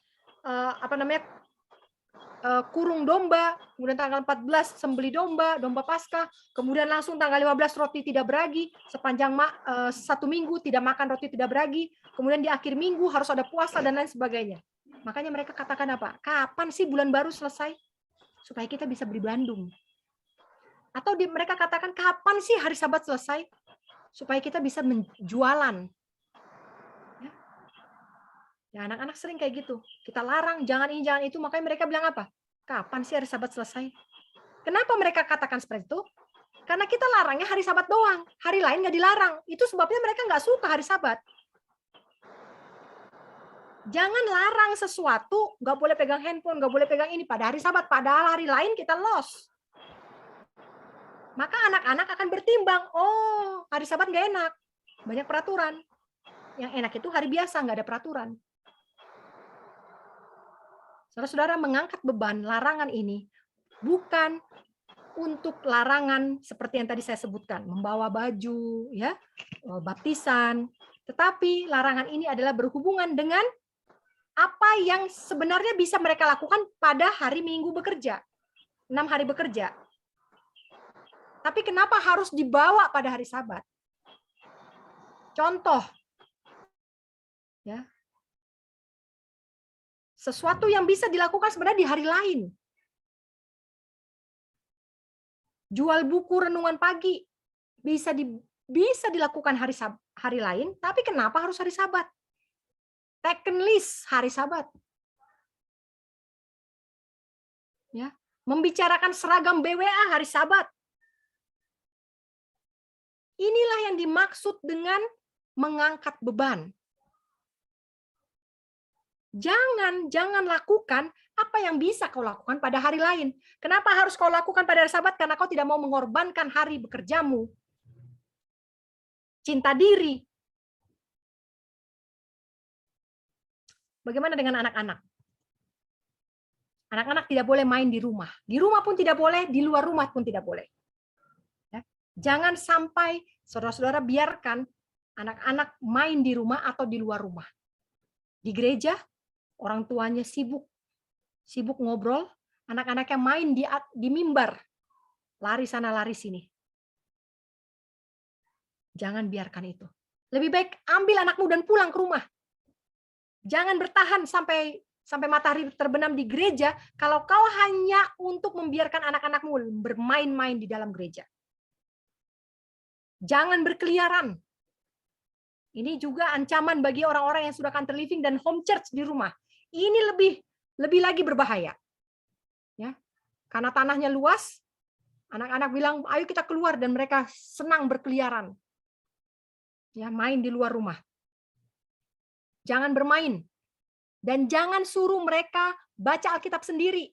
kurung domba, kemudian tanggal 14 sembeli domba Paskah, kemudian langsung tanggal 15 roti tidak beragi, sepanjang 1 minggu tidak makan roti tidak beragi, kemudian di akhir minggu harus ada puasa dan lain sebagainya. Makanya mereka katakan apa? Kapan sih bulan baru selesai? Supaya kita bisa beli Bandung. Atau mereka katakan kapan sih hari Sabat selesai? Supaya kita bisa menjualan. Ya, anak-anak sering kayak gitu. Kita larang, jangan ini, jangan itu. Makanya mereka bilang apa? Kapan sih hari Sabat selesai? Kenapa mereka katakan seperti itu? Karena kita larangnya hari Sabat doang. Hari lain nggak dilarang. Itu sebabnya mereka nggak suka hari Sabat. Jangan larang sesuatu, nggak boleh pegang handphone, nggak boleh pegang ini pada hari Sabat. Padahal hari lain kita lost. Maka anak-anak akan bertimbang, oh hari Sabat nggak enak. Banyak peraturan. Yang enak itu hari biasa, nggak ada peraturan. Saudara-saudara, mengangkat beban larangan ini bukan untuk larangan seperti yang tadi saya sebutkan, membawa baju, ya, baptisan, tetapi larangan ini adalah berhubungan dengan apa yang sebenarnya bisa mereka lakukan pada hari Minggu bekerja, 6 hari bekerja. Tapi kenapa harus dibawa pada hari Sabat? Contoh, ya, sesuatu yang bisa dilakukan sebenarnya di hari lain. Jual buku renungan pagi bisa dilakukan hari lain, tapi kenapa harus hari Sabat? Taken list hari Sabat. Ya, membicarakan seragam BWA hari Sabat. Inilah yang dimaksud dengan mengangkat beban. Jangan lakukan apa yang bisa kau lakukan pada hari lain. Kenapa harus kau lakukan pada hari Sabat? Karena kau tidak mau mengorbankan hari bekerjamu. Cinta diri. Bagaimana dengan anak-anak? Anak-anak tidak boleh main di rumah. Di rumah pun tidak boleh, di luar rumah pun tidak boleh. Ya. Jangan sampai saudara-saudara biarkan anak-anak main di rumah atau di luar rumah. Di gereja, orang tuanya sibuk ngobrol, anak-anaknya main di mimbar, lari sana lari sini. Jangan biarkan itu. Lebih baik ambil anakmu dan pulang ke rumah. Jangan bertahan sampai matahari terbenam di gereja kalau kau hanya untuk membiarkan anak-anakmu bermain-main di dalam gereja. Jangan berkeliaran. Ini juga ancaman bagi orang-orang yang sudah country living dan home church di rumah. Ini lebih lagi berbahaya. Ya. Karena tanahnya luas, anak-anak bilang, "Ayo kita keluar," dan mereka senang berkeliaran. Ya, main di luar rumah. Jangan bermain. Dan jangan suruh mereka baca Alkitab sendiri.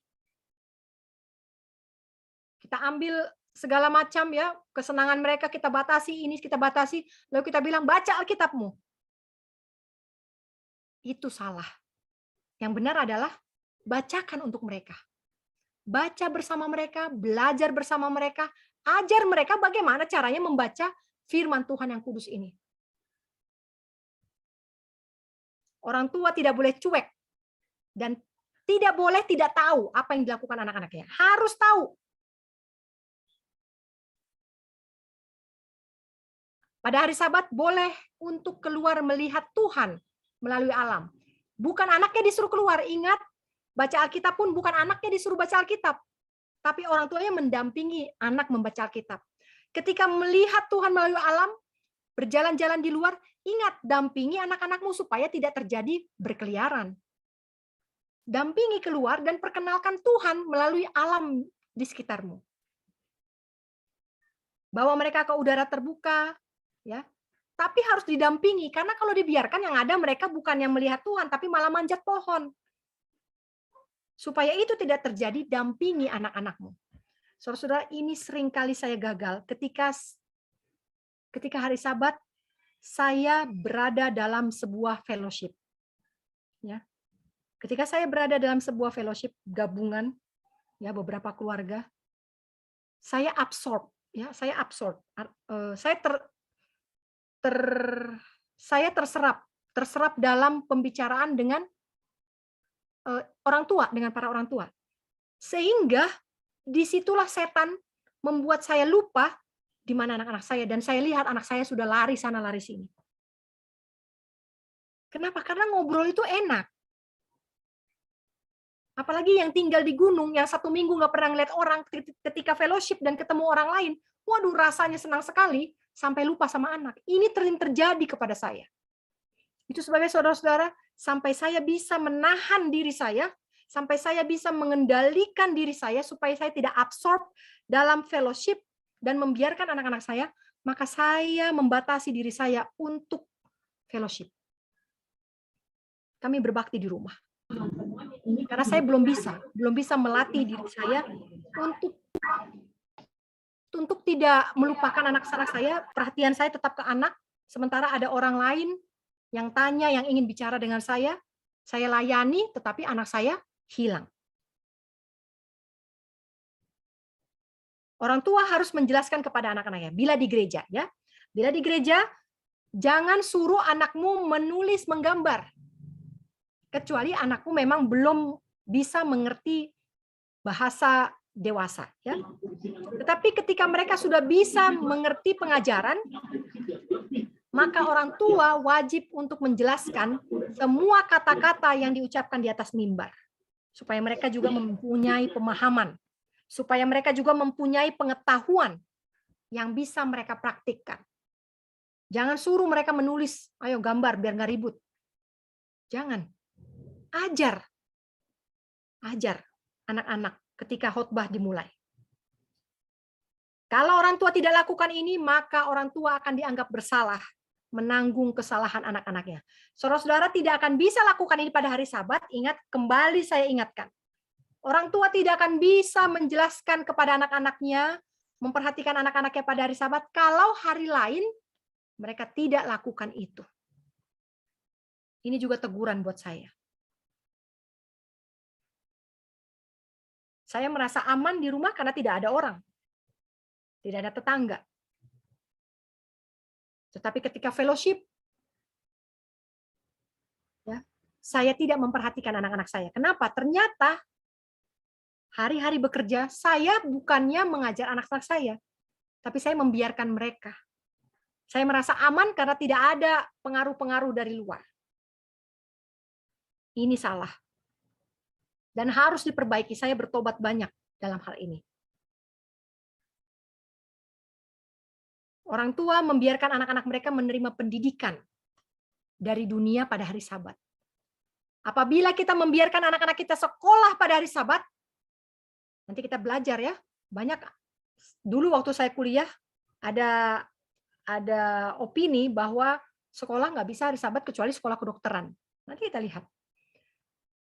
Kita ambil segala macam, ya, kesenangan mereka kita batasi, ini kita batasi, lalu kita bilang baca Alkitabmu. Itu salah. Yang benar adalah bacakan untuk mereka. Baca bersama mereka, belajar bersama mereka, ajar mereka bagaimana caranya membaca firman Tuhan yang kudus ini. Orang tua tidak boleh cuek dan tidak boleh tidak tahu apa yang dilakukan anak-anaknya. Harus tahu. Pada hari Sabat boleh untuk keluar melihat Tuhan melalui alam. Bukan anaknya disuruh keluar. Ingat, baca Alkitab pun bukan anaknya disuruh baca Alkitab. Tapi orang tuanya mendampingi anak membaca Alkitab. Ketika melihat Tuhan melalui alam, berjalan-jalan di luar, ingat, dampingi anak-anakmu supaya tidak terjadi berkeliaran. Dampingi keluar dan perkenalkan Tuhan melalui alam di sekitarmu. Bawa mereka ke udara terbuka, ya, tapi harus didampingi, karena kalau dibiarkan yang ada mereka bukan yang melihat Tuhan, tapi malah manjat pohon. Supaya itu tidak terjadi, dampingi anak-anakmu. Saudara-saudara, ini seringkali saya gagal ketika hari Sabat saya berada dalam sebuah fellowship. Ya. Ketika saya berada dalam sebuah fellowship gabungan, ya beberapa keluarga, saya absorb, ya saya absorb, saya terserap dalam pembicaraan dengan orang tua, dengan para orang tua, sehingga disitulah setan membuat saya lupa di mana anak-anak saya, dan saya lihat anak saya sudah lari sana lari sini. Kenapa? Karena ngobrol itu enak. Apalagi yang tinggal di gunung, yang 1 minggu nggak pernah ngeliat orang, ketika fellowship dan ketemu orang lain, waduh rasanya senang sekali, sampai lupa sama anak. Ini terjadi kepada saya. Itu sebabnya saudara-saudara, sampai saya bisa menahan diri saya, sampai saya bisa mengendalikan diri saya, supaya saya tidak absorb dalam fellowship, dan membiarkan anak-anak saya, maka saya membatasi diri saya untuk fellowship. Kami berbakti di rumah. Karena saya belum bisa melatih diri saya untuk tidak melupakan anak-anak saya, perhatian saya tetap ke anak, sementara ada orang lain yang tanya, yang ingin bicara dengan saya layani, tetapi anak saya hilang. Orang tua harus menjelaskan kepada anak-anaknya, bila di gereja, jangan suruh anakmu menulis, menggambar. Kecuali anakmu memang belum bisa mengerti bahasa dewasa, ya. Tetapi ketika mereka sudah bisa mengerti pengajaran, maka orang tua wajib untuk menjelaskan semua kata-kata yang diucapkan di atas mimbar, supaya mereka juga mempunyai pemahaman, supaya mereka juga mempunyai pengetahuan yang bisa mereka praktikkan. Jangan suruh mereka menulis, ayo gambar biar nggak ribut. Jangan. Ajar anak-anak ketika khotbah dimulai. Kalau orang tua tidak lakukan ini, maka orang tua akan dianggap bersalah, menanggung kesalahan anak-anaknya. Saudara-saudara tidak akan bisa lakukan ini pada hari Sabat. Ingat, kembali saya ingatkan. Orang tua tidak akan bisa menjelaskan kepada anak-anaknya, memperhatikan anak-anaknya pada hari Sabat, kalau hari lain mereka tidak lakukan itu. Ini juga teguran buat saya. Saya merasa aman di rumah karena tidak ada orang. Tidak ada tetangga. Tetapi ketika fellowship, ya, saya tidak memperhatikan anak-anak saya. Kenapa? Ternyata hari-hari bekerja, saya bukannya mengajar anak-anak saya, tapi saya membiarkan mereka. Saya merasa aman karena tidak ada pengaruh-pengaruh dari luar. Ini salah. Dan harus diperbaiki. Saya bertobat banyak dalam hal ini. Orang tua membiarkan anak-anak mereka menerima pendidikan dari dunia pada hari Sabat. Apabila kita membiarkan anak-anak kita sekolah pada hari Sabat, nanti kita belajar ya. Banyak dulu waktu saya kuliah ada opini bahwa sekolah nggak bisa hari Sabat kecuali sekolah kedokteran. Nanti kita lihat.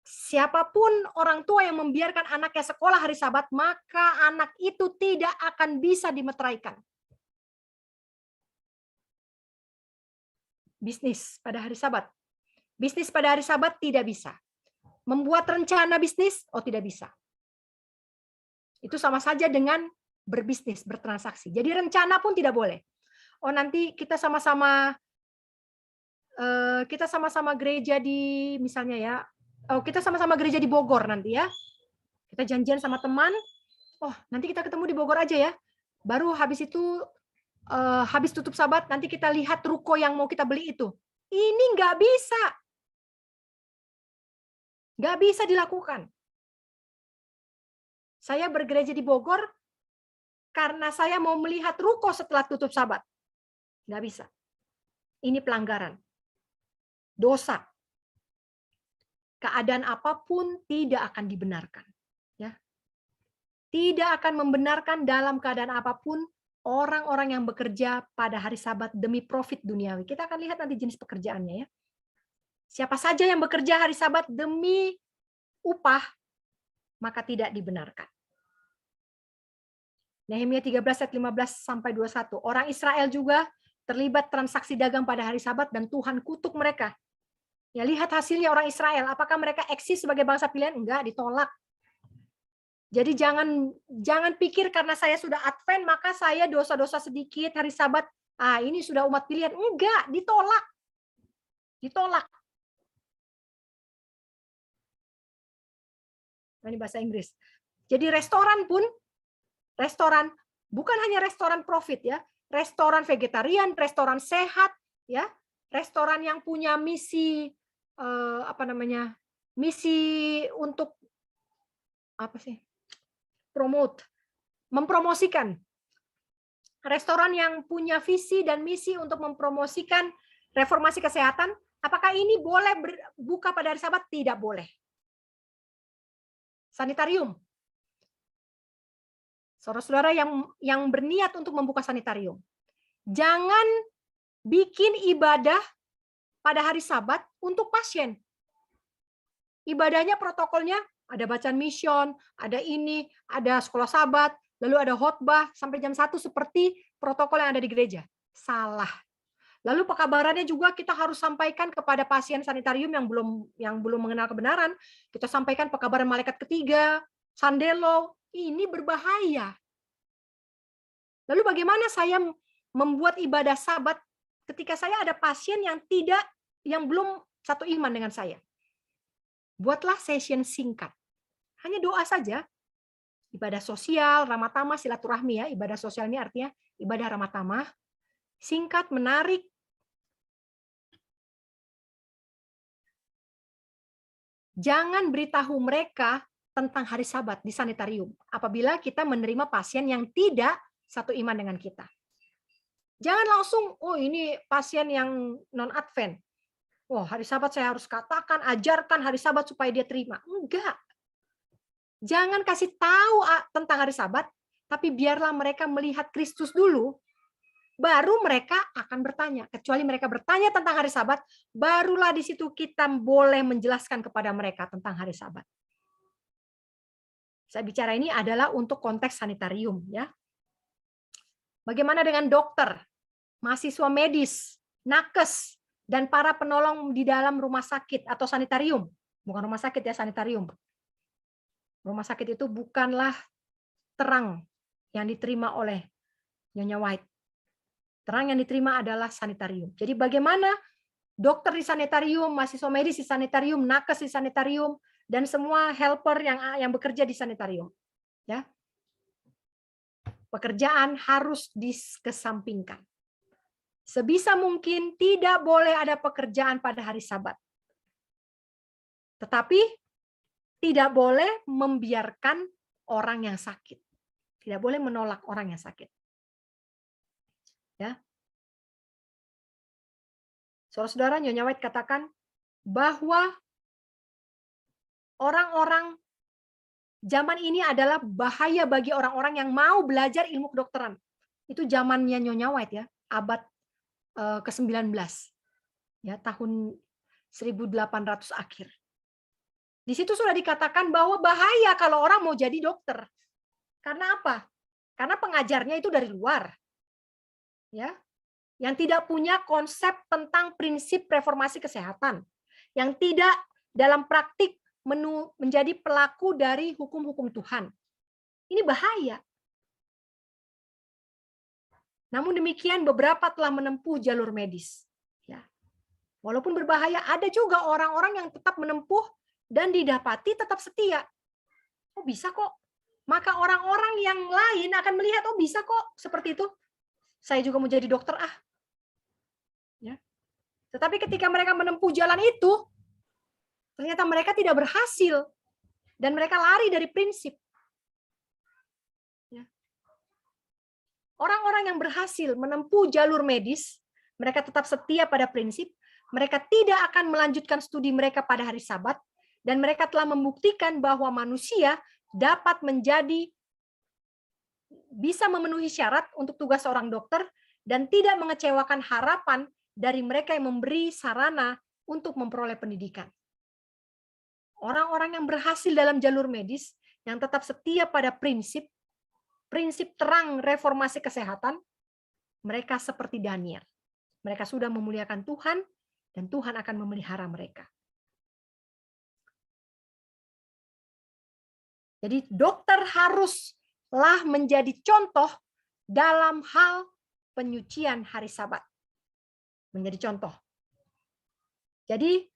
Siapapun orang tua yang membiarkan anaknya sekolah hari Sabat, maka anak itu tidak akan bisa dimeteraikan. Bisnis pada hari Sabat. Bisnis pada hari Sabat tidak bisa. Membuat rencana bisnis, tidak bisa. Itu sama saja dengan berbisnis, bertransaksi. Jadi rencana pun tidak boleh. Nanti kita sama-sama gereja di, misalnya ya, kita sama-sama gereja di Bogor nanti ya. Kita janjian sama teman, nanti kita ketemu di Bogor aja ya. Baru habis itu, habis tutup Sabat, nanti kita lihat ruko yang mau kita beli itu. Ini nggak bisa. Nggak bisa dilakukan. Saya bergereja di Bogor karena saya mau melihat ruko setelah tutup Sabat. Nggak bisa. Ini pelanggaran. Dosa. Keadaan apapun tidak akan dibenarkan. Ya. Tidak akan membenarkan dalam keadaan apapun orang-orang yang bekerja pada hari Sabat demi profit duniawi. Kita akan lihat nanti jenis pekerjaannya ya. Siapa saja yang bekerja hari Sabat demi upah, maka tidak dibenarkan. Nehemia 13 ayat 15 sampai 21. Orang Israel juga terlibat transaksi dagang pada hari Sabat dan Tuhan kutuk mereka. Ya, lihat hasilnya orang Israel. Apakah mereka eksis sebagai bangsa pilihan? Enggak, ditolak. Jadi jangan pikir karena saya sudah Advent maka saya dosa-dosa sedikit hari Sabat. Ini sudah umat pilihan. Enggak, ditolak. Ditolak. Ini bahasa Inggris. Jadi restoran pun, restoran bukan hanya restoran profit ya, restoran vegetarian, restoran sehat ya, restoran yang punya misi misi untuk apa sih? Mempromosikan. Restoran yang punya visi dan misi untuk mempromosikan reformasi kesehatan, apakah ini boleh buka pada hari Sabat? Tidak boleh. Sanitarium. Saudara-saudara yang berniat untuk membuka sanitarium, jangan bikin ibadah pada hari Sabat untuk pasien. Ibadahnya protokolnya ada bacaan mission, ada ini, ada sekolah Sabat, lalu ada khotbah sampai jam 1 seperti protokol yang ada di gereja. Salah. Lalu pekabarannya juga kita harus sampaikan kepada pasien sanitarium yang belum mengenal kebenaran. Kita sampaikan pekabaran malaikat ketiga, sandelo, ini berbahaya. Lalu bagaimana saya membuat ibadah Sabat ketika saya ada pasien yang belum satu iman dengan saya? Buatlah session singkat. Hanya doa saja. Ibadah sosial, ramah tamah, silaturahmi ya. Ibadah sosial ini artinya ibadah ramah tamah. Singkat, menarik. Jangan beritahu mereka tentang hari Sabat di sanitarium apabila kita menerima pasien yang tidak satu iman dengan kita. Jangan langsung, oh ini pasien yang non-Advent. Oh, hari Sabat saya harus katakan, ajarkan hari Sabat supaya dia terima. Enggak. Jangan kasih tahu tentang hari Sabat, tapi biarlah mereka melihat Kristus dulu, baru mereka akan bertanya. Kecuali mereka bertanya tentang hari Sabat, barulah di situ kita boleh menjelaskan kepada mereka tentang hari Sabat. Saya bicara ini adalah untuk konteks sanitarium, ya. Bagaimana dengan dokter, mahasiswa medis, nakes, dan para penolong di dalam rumah sakit atau sanitarium? Bukan rumah sakit ya, sanitarium. Rumah sakit itu bukanlah terang yang diterima oleh Nyonya White. Terang yang diterima adalah sanitarium. Jadi bagaimana dokter di sanitarium, mahasiswa medis di sanitarium, nakes di sanitarium, dan semua helper yang bekerja di sanitarium. Ya. Pekerjaan harus dikesampingkan. Sebisa mungkin tidak boleh ada pekerjaan pada hari Sabat. Tetapi tidak boleh membiarkan orang yang sakit. Tidak boleh menolak orang yang sakit. Ya. Saudara-saudara, Nyonya White katakan bahwa orang-orang zaman ini adalah bahaya bagi orang-orang yang mau belajar ilmu kedokteran. Itu zamannya Nyonya White ya, abad ke-19. Ya, tahun 1800 akhir. Di situ sudah dikatakan bahwa bahaya kalau orang mau jadi dokter. Karena apa? Karena pengajarnya itu dari luar. Ya. Yang tidak punya konsep tentang prinsip reformasi kesehatan. Yang tidak dalam praktik menjadi pelaku dari hukum-hukum Tuhan. Ini bahaya. Namun demikian beberapa telah menempuh jalur medis. Ya. Walaupun berbahaya, ada juga orang-orang yang tetap menempuh dan didapati tetap setia. Oh bisa kok. Maka orang-orang yang lain akan melihat, oh bisa kok seperti itu. Saya juga mau jadi dokter Ya. Tetapi ketika mereka menempuh jalan itu, ternyata mereka tidak berhasil. Dan mereka lari dari prinsip. Ya. Orang-orang yang berhasil menempuh jalur medis, mereka tetap setia pada prinsip, mereka tidak akan melanjutkan studi mereka pada hari Sabat, dan mereka telah membuktikan bahwa manusia dapat bisa memenuhi syarat untuk tugas seorang dokter dan tidak mengecewakan harapan dari mereka yang memberi sarana untuk memperoleh pendidikan. Orang-orang yang berhasil dalam jalur medis, yang tetap setia pada prinsip terang reformasi kesehatan, mereka seperti Daniel. Mereka sudah memuliakan Tuhan, dan Tuhan akan memelihara mereka. Jadi dokter haruslah menjadi contoh dalam hal penyucian hari Sabat. Menjadi contoh. Jadi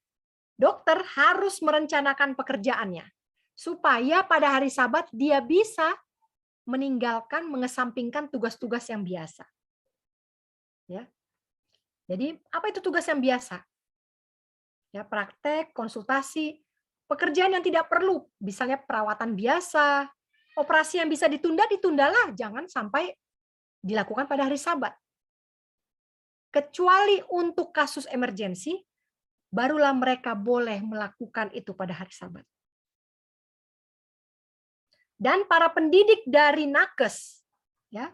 dokter harus merencanakan pekerjaannya supaya pada hari Sabat dia bisa meninggalkan, mengesampingkan tugas-tugas yang biasa. Ya. Jadi apa itu tugas yang biasa? Ya, praktek, konsultasi, pekerjaan yang tidak perlu, misalnya perawatan biasa, operasi yang bisa ditunda, ditundalah, jangan sampai dilakukan pada hari Sabat. Kecuali untuk kasus emergensi, barulah mereka boleh melakukan itu pada hari Sabat. Dan para pendidik dari nakes, ya,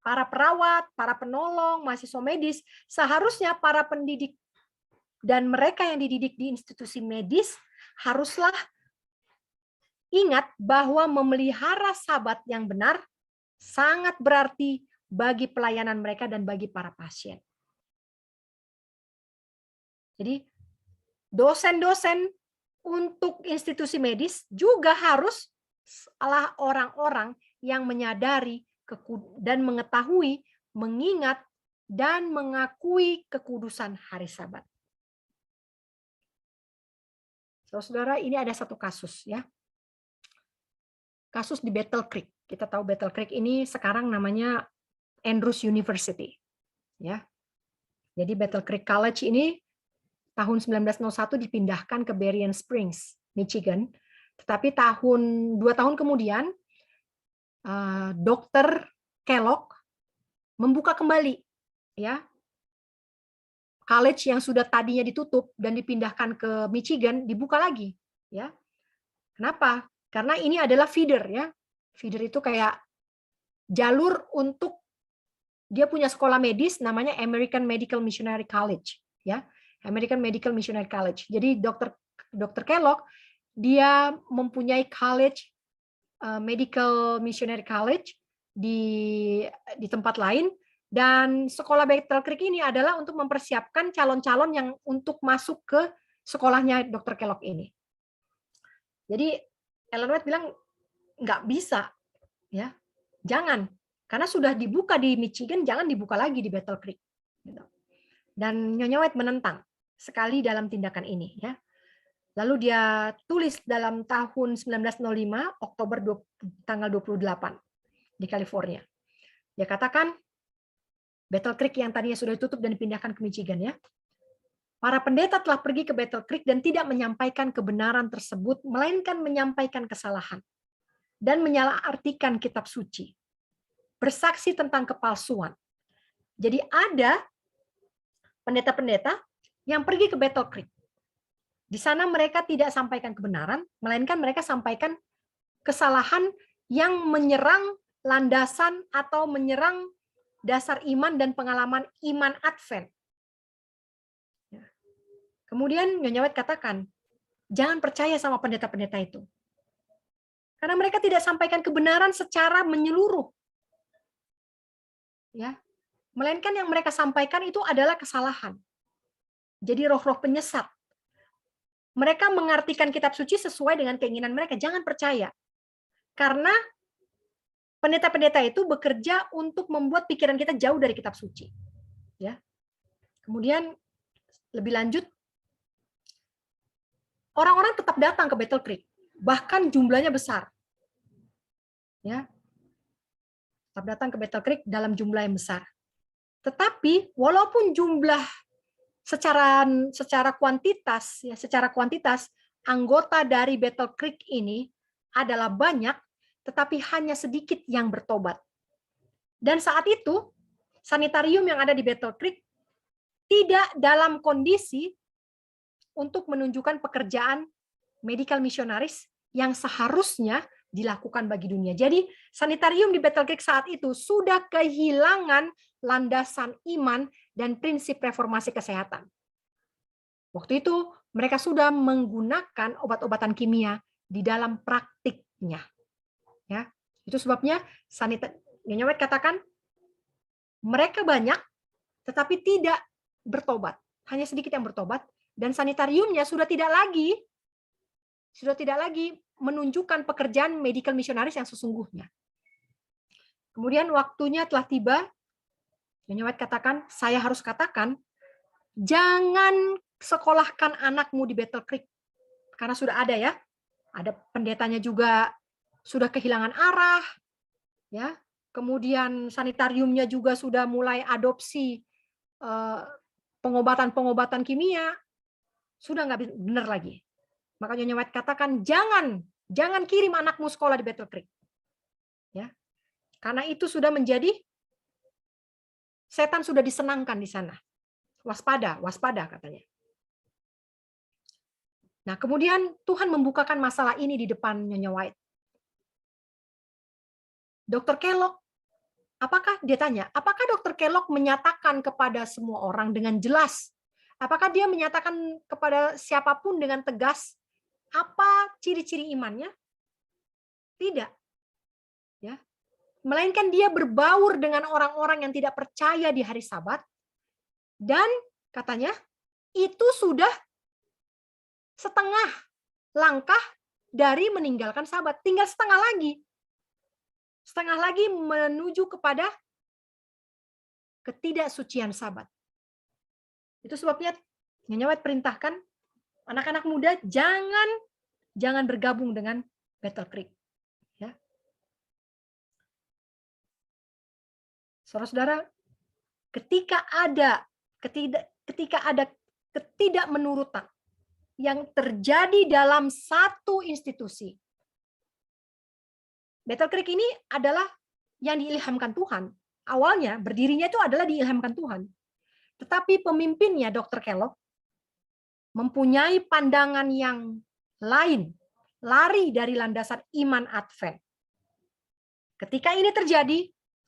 para perawat, para penolong, mahasiswa medis, seharusnya para pendidik dan mereka yang dididik di institusi medis haruslah ingat bahwa memelihara Sabat yang benar sangat berarti bagi pelayanan mereka dan bagi para pasien. Jadi dosen-dosen untuk institusi medis juga harus adalah orang-orang yang menyadari dan mengetahui, mengingat, dan mengakui kekudusan hari Sabat. Saudara, ini ada satu kasus, ya. Kasus di Battle Creek. Kita tahu Battle Creek ini sekarang namanya Andrews University, ya. Jadi Battle Creek College ini tahun 1901 dipindahkan ke Berrien Springs, Michigan. Tetapi 2 tahun kemudian Dr. Kellogg membuka kembali, ya, college yang sudah tadinya ditutup dan dipindahkan ke Michigan dibuka lagi, ya. Kenapa? Karena ini adalah feeder, ya. Feeder itu kayak jalur untuk dia punya sekolah medis namanya American Medical Missionary College, ya. American Medical Missionary College. Jadi Dr. Kellogg dia mempunyai college, Medical Missionary College di tempat lain. Dan sekolah Battle Creek ini adalah untuk mempersiapkan calon-calon yang untuk masuk ke sekolahnya Dr. Kellogg ini. Jadi Ellen White bilang nggak bisa, ya, jangan, karena sudah dibuka di Michigan, jangan dibuka lagi di Battle Creek. Dan Nyonya White menentang sekali dalam tindakan ini, ya. Lalu dia tulis dalam tahun 1905 Oktober tanggal 28 di California. Dia katakan Battle Creek yang tadinya sudah ditutup dan dipindahkan ke Michigan, ya. Para pendeta telah pergi ke Battle Creek dan tidak menyampaikan kebenaran tersebut, melainkan menyampaikan kesalahan dan menyalahartikan kitab suci. Bersaksi tentang kepalsuan. Jadi ada pendeta-pendeta yang pergi ke Battle Creek. Di sana mereka tidak sampaikan kebenaran, melainkan mereka sampaikan kesalahan yang menyerang landasan atau menyerang dasar iman dan pengalaman iman Advent. Kemudian Nyonya White katakan, jangan percaya sama pendeta-pendeta itu. Karena mereka tidak sampaikan kebenaran secara menyeluruh. Ya. Melainkan yang mereka sampaikan itu adalah kesalahan. Jadi roh-roh penyesat. Mereka mengartikan kitab suci sesuai dengan keinginan mereka, jangan percaya. Karena pendeta-pendeta itu bekerja untuk membuat pikiran kita jauh dari kitab suci. Ya. Kemudian lebih lanjut, orang-orang tetap datang ke Battle Creek, bahkan jumlahnya besar. Ya. Tetap datang ke Battle Creek dalam jumlah yang besar. Tetapi walaupun jumlah secara kuantitas, ya, secara kuantitas anggota dari Battle Creek ini adalah banyak, tetapi hanya sedikit yang bertobat. Dan saat itu, sanitarium yang ada di Battle Creek tidak dalam kondisi untuk menunjukkan pekerjaan medical missionaries yang seharusnya dilakukan bagi dunia. Jadi, sanitarium di Battle Creek saat itu sudah kehilangan landasan iman dan prinsip reformasi kesehatan. Waktu itu, mereka sudah menggunakan obat-obatan kimia di dalam praktiknya. Ya, itu sebabnya Nyonya White katakan mereka banyak, tetapi tidak bertobat, hanya sedikit yang bertobat, dan sanitariumnya sudah tidak lagi menunjukkan pekerjaan medical missionaris yang sesungguhnya. Kemudian waktunya telah tiba. Nyonya White katakan, saya harus katakan, jangan sekolahkan anakmu di Battle Creek, karena sudah ada ya, ada pendetanya juga sudah kehilangan arah, ya. Kemudian sanitariumnya juga sudah mulai adopsi pengobatan kimia, sudah nggak benar lagi. Maka Nyonya White katakan, jangan kirim anakmu sekolah di Battle Creek, ya, karena itu sudah menjadi setan sudah disenangkan di sana. Waspada katanya. Nah, kemudian Tuhan membukakan masalah ini di depan Nyonya White. Dr. Kellogg, apakah Dr. Kellogg menyatakan kepada semua orang dengan jelas? Apakah dia menyatakan kepada siapapun dengan tegas apa ciri-ciri imannya? Tidak. Ya. Melainkan dia berbaur dengan orang-orang yang tidak percaya di hari Sabat, dan katanya itu sudah setengah langkah dari meninggalkan Sabat, tinggal setengah lagi menuju kepada ketidaksucian Sabat. Itu sebabnya Nyonya White perintahkan anak-anak muda jangan bergabung dengan Battle Creek. Ya. Saudara-saudara, ketika ada ketidakmenurutan yang terjadi dalam satu institusi, Battle Creek ini adalah yang diilhamkan Tuhan. Awalnya berdirinya itu adalah diilhamkan Tuhan. Tetapi pemimpinnya Dr. Kellogg mempunyai pandangan yang lain, lari dari landasan iman Advent. Ketika ini terjadi,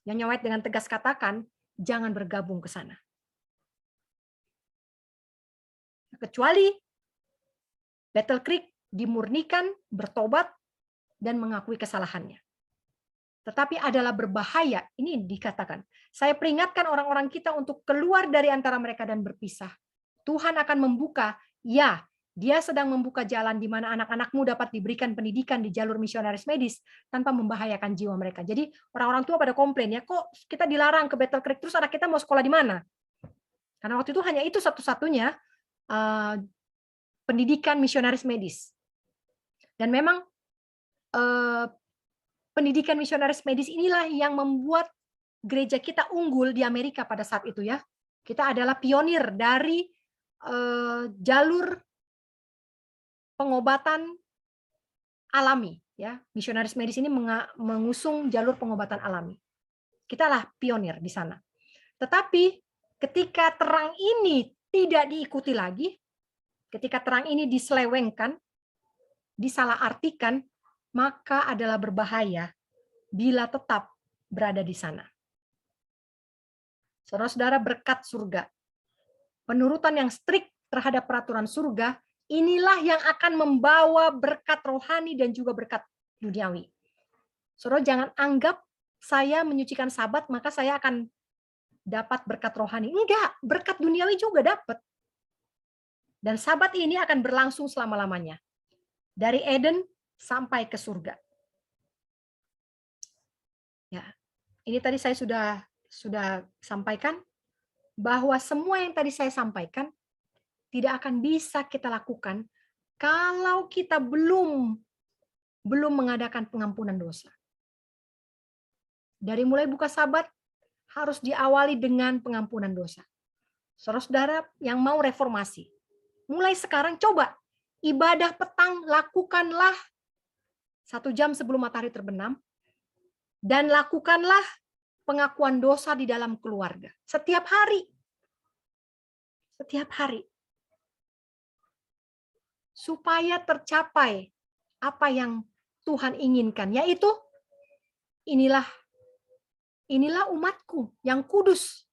Nyonya White dengan tegas katakan, jangan bergabung ke sana. Kecuali Battle Creek dimurnikan, bertobat, dan mengakui kesalahannya. Tetapi adalah berbahaya, ini dikatakan. Saya peringatkan orang-orang kita untuk keluar dari antara mereka dan berpisah. Tuhan akan membuka, ya, dia sedang membuka jalan di mana anak-anakmu dapat diberikan pendidikan di jalur misionaris medis tanpa membahayakan jiwa mereka. Jadi orang-orang tua pada komplain, ya kok kita dilarang ke Battle Creek, terus anak kita mau sekolah di mana? Karena waktu itu hanya itu satu-satunya pendidikan misionaris medis. Dan memang pendidikan misionaris medis inilah yang membuat gereja kita unggul di Amerika pada saat itu ya. Kita adalah pionir dari jalur pengobatan alami ya. Misionaris medis ini mengusung jalur pengobatan alami. Kita lah pionir di sana. Tetapi ketika terang ini tidak diikuti lagi, ketika terang ini diselewengkan, disalahartikan, maka adalah berbahaya bila tetap berada di sana. Saudara-saudara, berkat surga, penurutan yang strikt terhadap peraturan surga, inilah yang akan membawa berkat rohani dan juga berkat duniawi. Saudara, jangan anggap saya menyucikan Sabat, maka saya akan dapat berkat rohani. Enggak, berkat duniawi juga dapat. Dan Sabat ini akan berlangsung selama-lamanya. Dari Eden sampai ke surga. Ya, ini tadi saya sudah sampaikan bahwa semua yang tadi saya sampaikan tidak akan bisa kita lakukan kalau kita belum mengadakan pengampunan dosa. Dari mulai buka Sabat harus diawali dengan pengampunan dosa. Saudara-saudara yang mau reformasi, mulai sekarang coba ibadah petang lakukanlah 1 jam sebelum matahari terbenam, dan lakukanlah pengakuan dosa di dalam keluarga setiap hari. Setiap hari. Supaya tercapai apa yang Tuhan inginkan, yaitu inilah umatku yang kudus.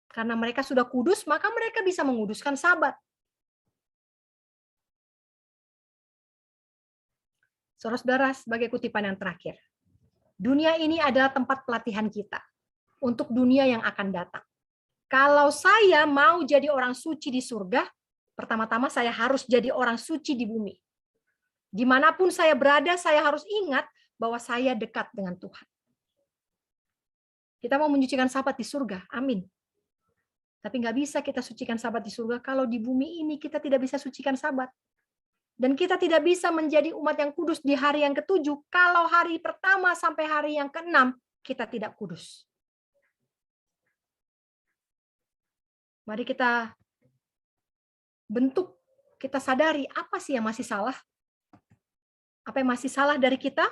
Karena mereka sudah kudus, maka mereka bisa menguduskan Sabat. Saudara-saudara, sebagai kutipan yang terakhir, dunia ini adalah tempat pelatihan kita untuk dunia yang akan datang. Kalau saya mau jadi orang suci di surga, pertama-tama saya harus jadi orang suci di bumi. Dimanapun saya berada, saya harus ingat bahwa saya dekat dengan Tuhan. Kita mau menyucikan Sabat di surga, amin. Tapi nggak bisa kita sucikan Sabat di surga kalau di bumi ini kita tidak bisa sucikan Sabat. Dan kita tidak bisa menjadi umat yang kudus di hari yang ketujuh kalau hari pertama sampai hari yang keenam kita tidak kudus. Mari kita bentuk, kita sadari apa sih yang masih salah? Apa yang masih salah dari kita?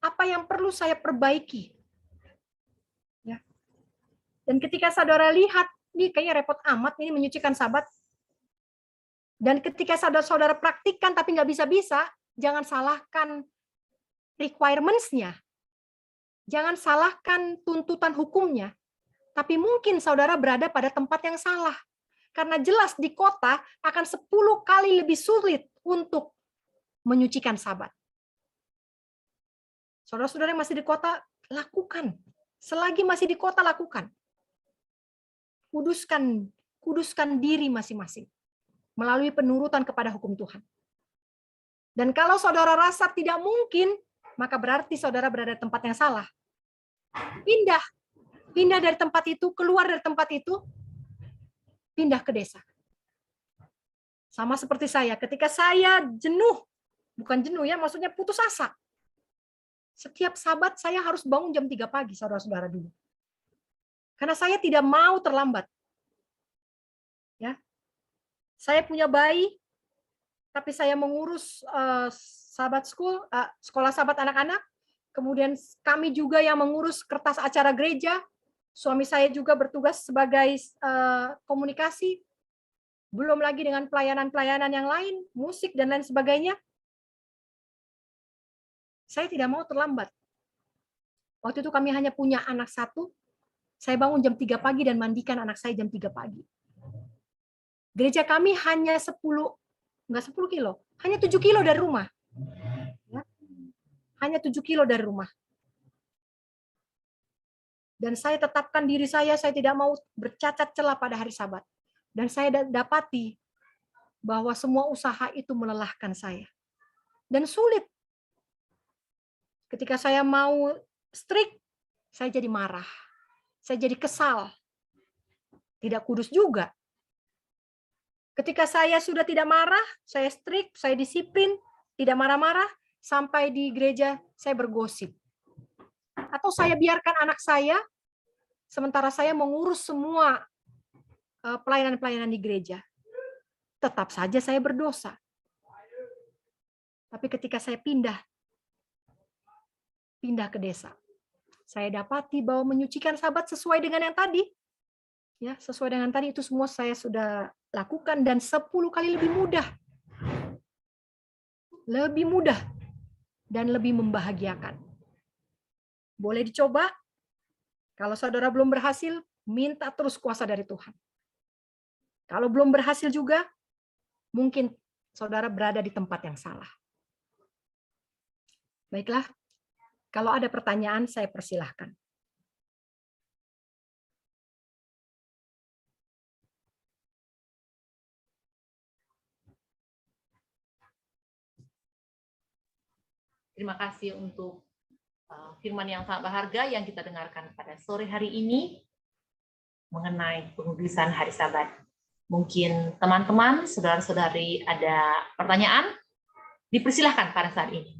Apa yang perlu saya perbaiki? Ya. Dan ketika saudara lihat, ini kayaknya repot amat ini menyucikan Sabat. Dan ketika saudara-saudara praktikkan tapi nggak bisa-bisa, jangan salahkan requirements-nya. Jangan salahkan tuntutan hukumnya. Tapi mungkin saudara berada pada tempat yang salah. Karena jelas di kota akan 10 kali lebih sulit untuk menyucikan Sabat. Saudara-saudara yang masih di kota, lakukan. Selagi masih di kota, lakukan. Kuduskan diri masing-masing melalui penurutan kepada hukum Tuhan. Dan kalau saudara rasa tidak mungkin, maka berarti saudara berada di tempat yang salah. Pindah dari tempat itu, keluar dari tempat itu, pindah ke desa. Sama seperti saya, ketika saya jenuh, bukan jenuh ya, maksudnya putus asa. Setiap Sabat saya harus bangun jam 3 pagi, saudara-saudara dulu. Karena saya tidak mau terlambat. Ya. Saya punya bayi, tapi saya mengurus Sabat school, sekolah Sabat anak-anak. Kemudian kami juga yang mengurus kertas acara gereja. Suami saya juga bertugas sebagai komunikasi. Belum lagi dengan pelayanan-pelayanan yang lain, musik dan lain sebagainya. Saya tidak mau terlambat. Waktu itu kami hanya punya anak satu. Saya bangun jam 3 pagi dan mandikan anak saya jam 3 pagi. Gereja kami hanya 10 kilo, hanya 7 kilo dari rumah. Ya. Hanya 7 kilo dari rumah. Dan saya tetapkan diri saya tidak mau bercacat celah pada hari Sabat. Dan saya dapati bahwa semua usaha itu melelahkan saya. Dan sulit. Ketika saya mau strict, saya jadi marah. Saya jadi kesal. Tidak kudus juga. Ketika saya sudah tidak marah, saya strict, saya disiplin, tidak marah-marah, sampai di gereja saya bergosip. Atau saya biarkan anak saya, sementara saya mengurus semua pelayanan-pelayanan di gereja. Tetap saja saya berdosa. Tapi ketika saya pindah ke desa, saya dapati bahwa menyucikan Sabat sesuai dengan yang tadi. Ya, sesuai dengan tadi itu semua saya sudah lakukan dan 10 kali lebih mudah. Lebih mudah dan lebih membahagiakan. Boleh dicoba. Kalau saudara belum berhasil, minta terus kuasa dari Tuhan. Kalau belum berhasil juga, mungkin saudara berada di tempat yang salah. Baiklah, kalau ada pertanyaan saya persilahkan. Terima kasih untuk firman yang sangat berharga yang kita dengarkan pada sore hari ini mengenai pengudusan hari Sabat. Mungkin teman-teman, saudara-saudari ada pertanyaan? Dipersilahkan pada saat ini.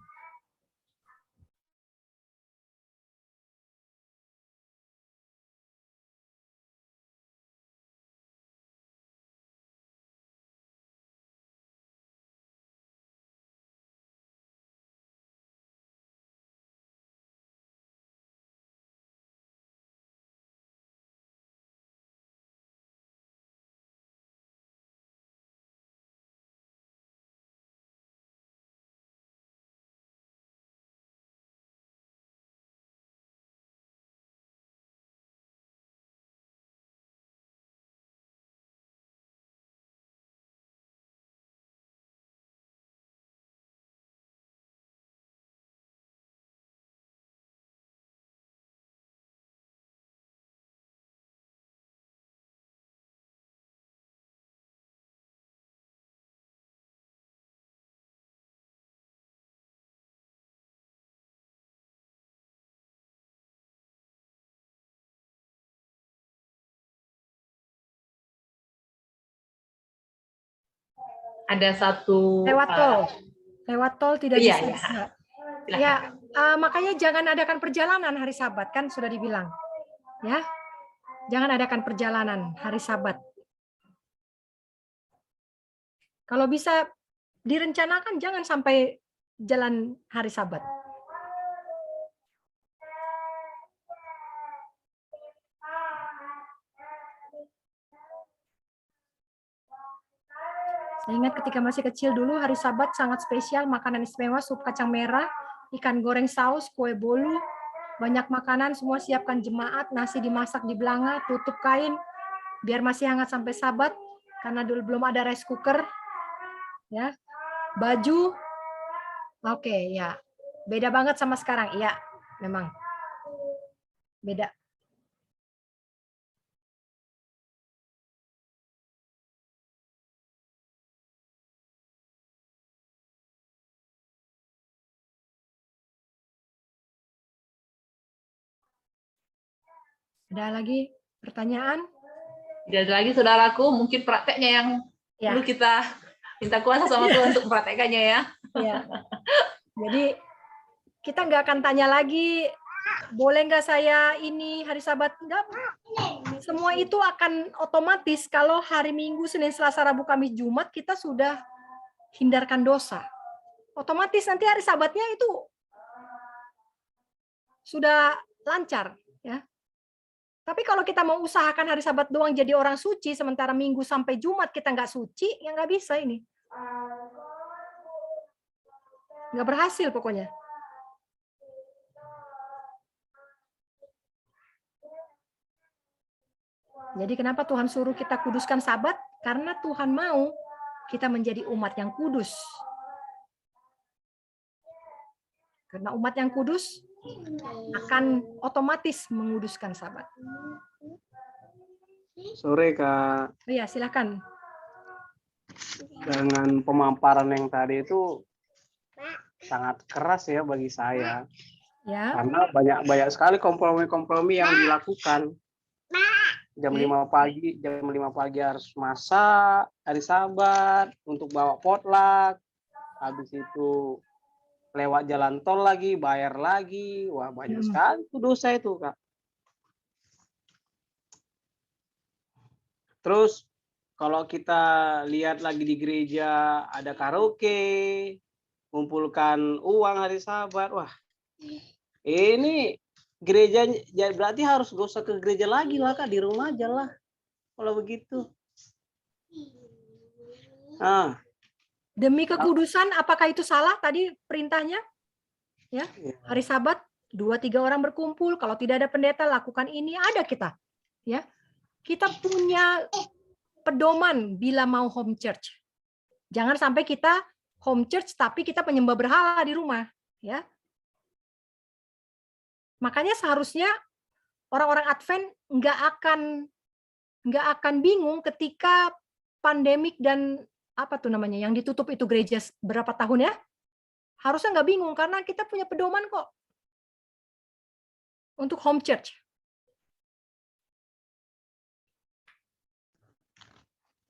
ada satu lewat tol tidak iya, bisa. iya. Bisa. Silakan. Ya, makanya jangan adakan perjalanan hari Sabat, kan sudah dibilang. Ya, jangan adakan perjalanan hari Sabat. Kalau bisa direncanakan, jangan sampai jalan hari Sabat. Saya ingat ketika masih kecil dulu, hari Sabat sangat spesial, makanan istimewa, sup kacang merah, ikan goreng saus, kue bolu, banyak makanan, semua siapkan jemaat, nasi dimasak di belanga, tutup kain, biar masih hangat sampai Sabat, karena dulu belum ada rice cooker. Ya, baju, oke, ya, beda banget sama sekarang, iya, memang beda. Ada lagi pertanyaan? Tidak ada lagi saudaraku, mungkin prakteknya yang perlu kita minta kuasa sama Tuhan untuk mempraktekannya ya. Ya. Jadi kita nggak akan tanya lagi, boleh nggak saya ini hari Sabat? Enggak. Semua itu akan otomatis kalau hari Minggu, Senin, Selasa, Rabu, Kamis, Jumat kita sudah hindarkan dosa. Otomatis nanti hari Sabatnya itu sudah lancar, ya. Tapi kalau kita mau usahakan hari Sabat doang jadi orang suci, sementara Minggu sampai Jumat kita nggak suci, ya nggak bisa ini. Nggak berhasil pokoknya. Jadi kenapa Tuhan suruh kita kuduskan Sabat? Karena Tuhan mau kita menjadi umat yang kudus. Karena umat yang kudus akan otomatis menguduskan Sabat. Sore Kak. Oh ya, silakan. Dengan pemaparan yang tadi itu sangat keras ya bagi saya. Ya. Karena banyak sekali kompromi-kompromi yang dilakukan. Jam 5 pagi harus masak hari Sabat untuk bawa potluck. Habis itu lewat jalan tol lagi, bayar lagi. Wah, banyak sekali itu dosa itu, Kak. Terus kalau kita lihat lagi di gereja ada karaoke, kumpulkan uang hari Sabat. Wah, ini gereja berarti harus gak usah ke gereja lagi lah, Kak, di rumah aja lah. Kalau begitu. Demi kekudusan, apakah itu salah tadi perintahnya? Ya, hari Sabat 2-3 orang berkumpul. Kalau tidak ada pendeta, lakukan ini. Ada kita, ya. Kita punya pedoman bila mau home church. Jangan sampai kita home church tapi kita penyembah berhala di rumah, ya. Makanya seharusnya orang-orang Advent nggak akan bingung ketika pandemik dan apa tuh namanya yang ditutup itu gereja berapa tahun ya? Harusnya nggak bingung karena kita punya pedoman kok untuk home church.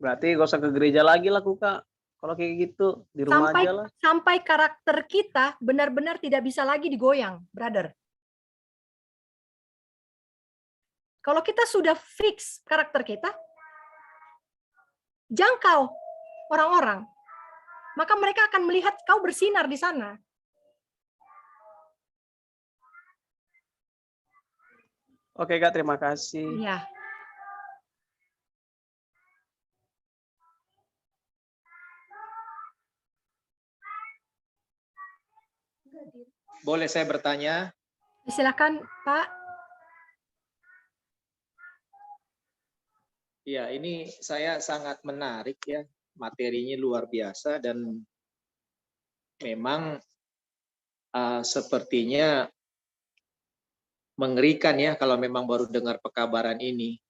Berarti gak usah ke gereja lagi lah, Kak. Kalau kayak gitu di rumah aja lah. Sampai karakter kita benar-benar tidak bisa lagi digoyang, brother. Kalau kita sudah fix karakter kita, jangkau orang-orang, maka mereka akan melihat kau bersinar di sana. Oke, Kak, terima kasih. Ya. Boleh saya bertanya? Silakan, Pak. Ya, ini saya sangat menarik ya, materinya luar biasa dan memang sepertinya mengerikan ya kalau memang baru dengar pekabaran ini.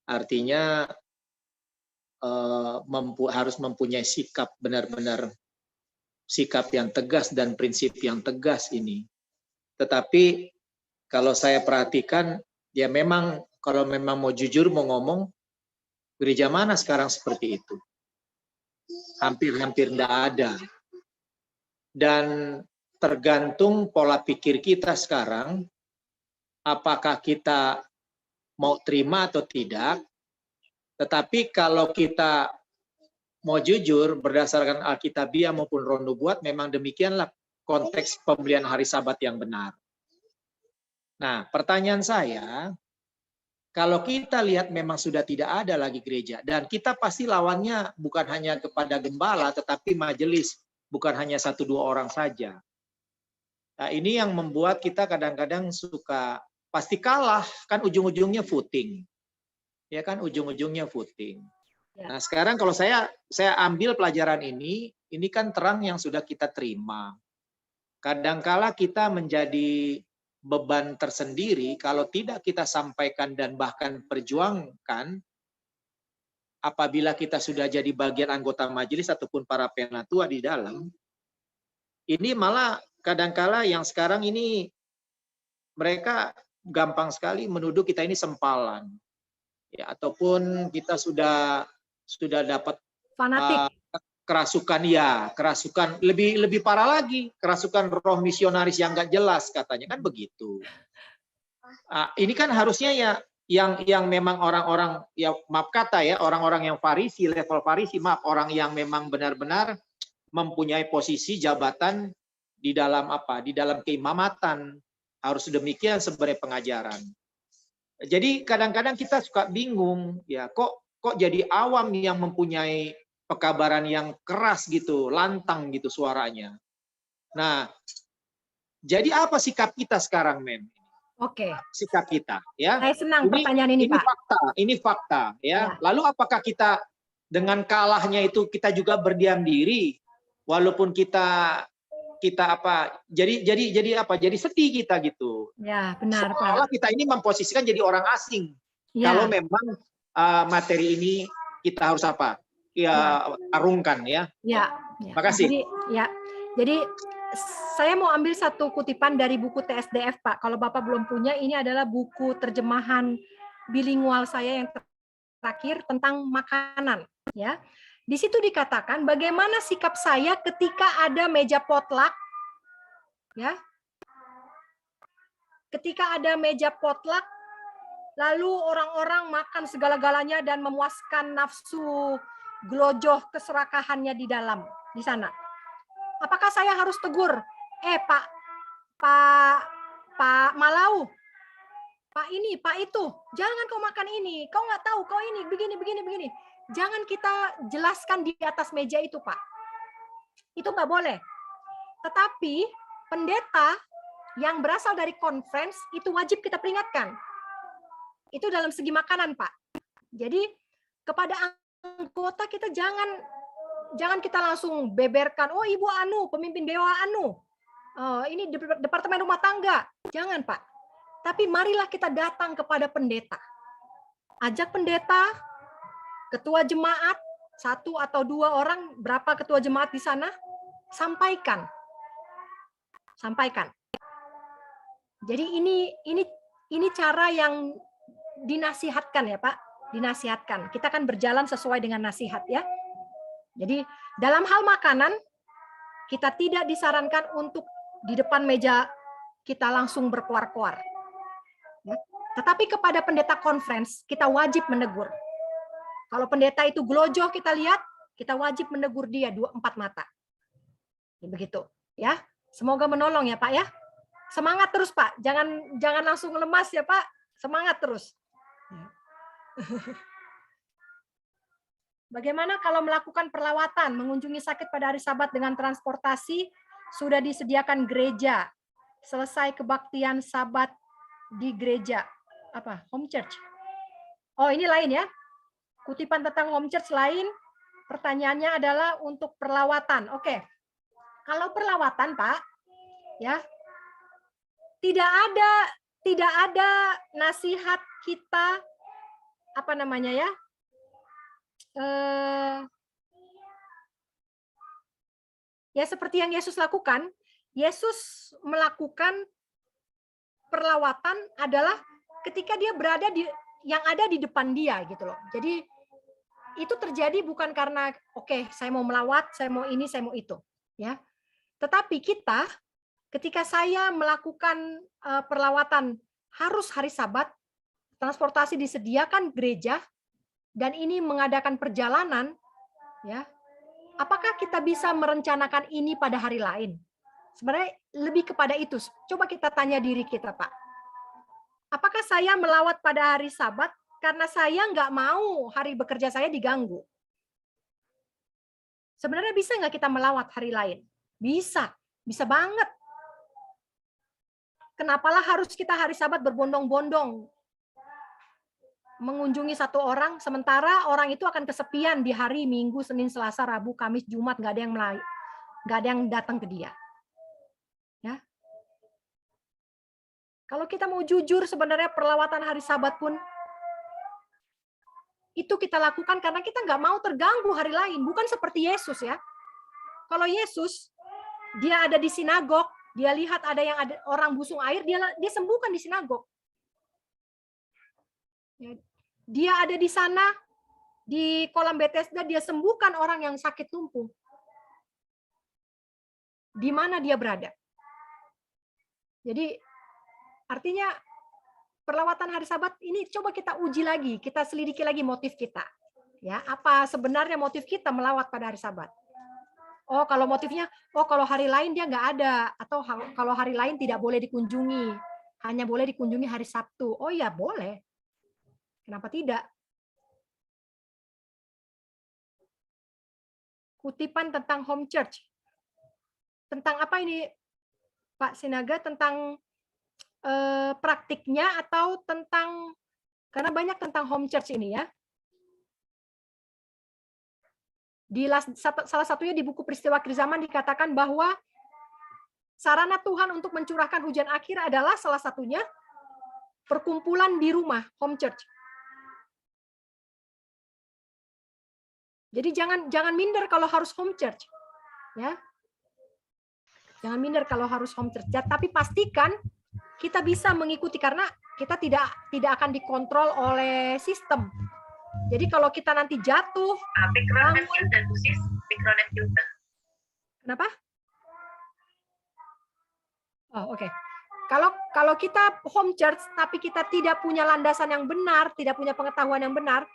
Artinya harus mempunyai sikap benar-benar sikap yang tegas dan prinsip yang tegas ini. Tetapi kalau saya perhatikan, ya memang kalau memang mau jujur mau ngomong, gereja mana sekarang seperti itu? hampir-hampir tidak ada. Dan tergantung pola pikir kita sekarang, apakah kita mau terima atau tidak. Tetapi kalau kita mau jujur berdasarkan Alkitabiah maupun Roh Nubuat, memang demikianlah konteks pembelian hari Sabat yang benar. Nah, pertanyaan saya, kalau kita lihat memang sudah tidak ada lagi gereja, dan kita pasti lawannya bukan hanya kepada gembala, tetapi majelis, bukan hanya 1-2 orang saja. Nah, ini yang membuat kita kadang-kadang suka pasti kalah, kan ujung-ujungnya footing. Ya kan, ujung-ujungnya footing. Nah, sekarang kalau saya ambil pelajaran ini kan terang yang sudah kita terima. Kadangkala kita menjadi beban tersendiri kalau tidak kita sampaikan dan bahkan perjuangkan apabila kita sudah jadi bagian anggota majelis ataupun para penatua di dalam. Ini malah kadangkala yang sekarang ini mereka gampang sekali menuduh kita ini sempalan. Ya, ataupun kita sudah dapat Fanatik. kerasukan lebih parah lagi, kerasukan roh misionaris yang nggak jelas katanya, kan begitu. Ini kan harusnya ya yang memang orang-orang, ya maaf kata ya, orang-orang yang Farisi, level Farisi, maaf, orang yang memang benar-benar mempunyai posisi jabatan di dalam di dalam keimamatan, harus demikian sebagai pengajaran. Jadi kadang-kadang kita suka bingung, ya kok jadi awam yang mempunyai pekabaran yang keras gitu, lantang gitu suaranya. Nah, jadi apa sikap kita sekarang, Men? Oke. Sikap kita, ya. Saya senang pertanyaan ini, Pak. Ini fakta, ya. Lalu apakah kita dengan kalahnya itu kita juga berdiam diri, walaupun kita jadi sedih kita gitu. Ya, benar, Seolah Pak. kita ini memposisikan jadi orang asing. Ya. Kalau memang materi ini kita harus arungkan ya. Ya. Makasih. Jadi saya mau ambil satu kutipan dari buku TSDF, Pak. Kalau Bapak belum punya, ini adalah buku terjemahan bilingual saya yang terakhir tentang makanan, ya. Di situ dikatakan bagaimana sikap saya ketika ada meja potluck, ya. Ketika ada meja potluck, lalu orang-orang makan segala-galanya dan memuaskan nafsu glojoh keserakahannya di sana. Apakah saya harus tegur? Pak Malau, Pak ini, Pak itu, jangan kau makan ini, kau nggak tahu, kau ini begini. Jangan kita jelaskan di atas meja itu, Pak. Itu nggak boleh. Tetapi pendeta yang berasal dari conference itu wajib kita peringatkan. Itu dalam segi makanan, Pak. Jadi kepada anggota kita jangan kita langsung beberkan, oh Ibu Anu, pemimpin dewa Anu, ini departemen rumah tangga. Jangan, Pak. Tapi marilah kita datang kepada pendeta. Ajak pendeta, ketua jemaat, 1 atau 2 orang, berapa ketua jemaat di sana, sampaikan. Jadi ini cara yang dinasihatkan ya, Pak. Dinasihatkan. Kita kan berjalan sesuai dengan nasihat ya. Jadi dalam hal makanan kita tidak disarankan untuk di depan meja kita langsung berkuar-kuar. Ya. Tetapi kepada pendeta conference kita wajib menegur. Kalau pendeta itu gelojoh kita lihat, kita wajib menegur dia 2-4 mata. Begitu, ya. Semoga menolong ya, Pak ya. Semangat terus, Pak. Jangan langsung lemas ya, Pak. Semangat terus. Bagaimana kalau melakukan perlawatan, mengunjungi sakit pada hari Sabat dengan transportasi sudah disediakan gereja. Selesai kebaktian Sabat di gereja. Home church. Oh, ini lain ya. Kutipan tentang home church lain, pertanyaannya adalah untuk perlawatan. Oke. Kalau perlawatan, Pak, ya. Tidak ada nasihat kita ya seperti yang Yesus lakukan. Yesus melakukan perlawatan adalah ketika dia berada yang ada di depan dia gitu loh. Jadi itu terjadi bukan karena oke, saya mau melawat, saya mau ini, saya mau itu, ya. Tetapi kita ketika saya melakukan perlawatan harus hari Sabat, transportasi disediakan gereja dan ini mengadakan perjalanan, ya. Apakah kita bisa merencanakan ini pada hari lain? Sebenarnya lebih kepada itu. Coba kita tanya diri kita, Pak. Apakah saya melawat pada hari Sabat karena saya nggak mau hari bekerja saya diganggu? Sebenarnya bisa nggak kita melawat hari lain? Bisa, bisa banget. Kenapalah harus kita hari Sabat berbondong-bondong mengunjungi satu orang, sementara orang itu akan kesepian di hari Minggu, Senin, Selasa, Rabu, Kamis, Jumat, nggak ada yang datang ke dia. Ya. Kalau kita mau jujur, sebenarnya perlawatan hari Sabat pun itu kita lakukan karena kita nggak mau terganggu hari lain, bukan seperti Yesus ya. Kalau Yesus, dia ada di sinagog, dia lihat ada orang busung air, dia sembuhkan di sinagog. Dia ada di sana, di kolam Bethesda, dia sembuhkan orang yang sakit lumpuh. Di mana dia berada. Jadi, artinya perlawatan hari Sabat ini coba kita uji lagi, kita selidiki lagi motif kita. Ya, apa sebenarnya motif kita melawat pada hari Sabat? Oh, kalau motifnya, kalau hari lain dia nggak ada, atau kalau hari lain tidak boleh dikunjungi, hanya boleh dikunjungi hari Sabtu. Oh ya, boleh. Kenapa tidak? Kutipan tentang home church. Tentang apa ini, Pak Sinaga? Tentang praktiknya atau tentang, karena banyak tentang home church ini ya. Salah satunya di buku Peristiwa Akhir Zaman dikatakan bahwa sarana Tuhan untuk mencurahkan hujan akhir adalah salah satunya perkumpulan di rumah, home church. Jadi jangan minder kalau harus home church. Ya. Jangan minder kalau harus home church. Tapi pastikan kita bisa mengikuti karena kita tidak akan dikontrol oleh sistem. Jadi kalau kita nanti jatuh, kenapa? Oh, oke. Kalau kita home church tapi kita tidak punya landasan yang benar, tidak punya pengetahuan yang benar,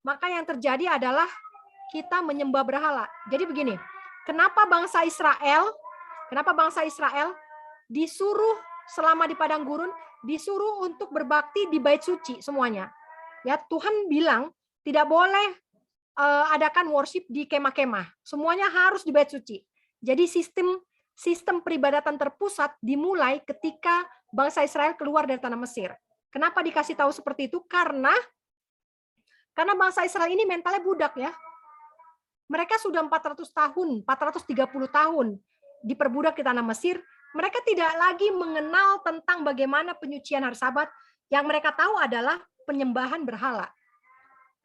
maka yang terjadi adalah kita menyembah berhala. Jadi begini, kenapa bangsa Israel disuruh selama di padang gurun, disuruh untuk berbakti di bait suci semuanya. Ya, Tuhan bilang tidak boleh adakan worship di kemah-kemah. Semuanya harus di bait suci. Jadi sistem peribadatan terpusat dimulai ketika bangsa Israel keluar dari tanah Mesir. Kenapa dikasih tahu seperti itu? Karena bangsa Israel ini mentalnya budak ya. Mereka sudah 430 tahun diperbudak di tanah Mesir. Mereka tidak lagi mengenal tentang bagaimana penyucian hari Sabat. Yang mereka tahu adalah penyembahan berhala.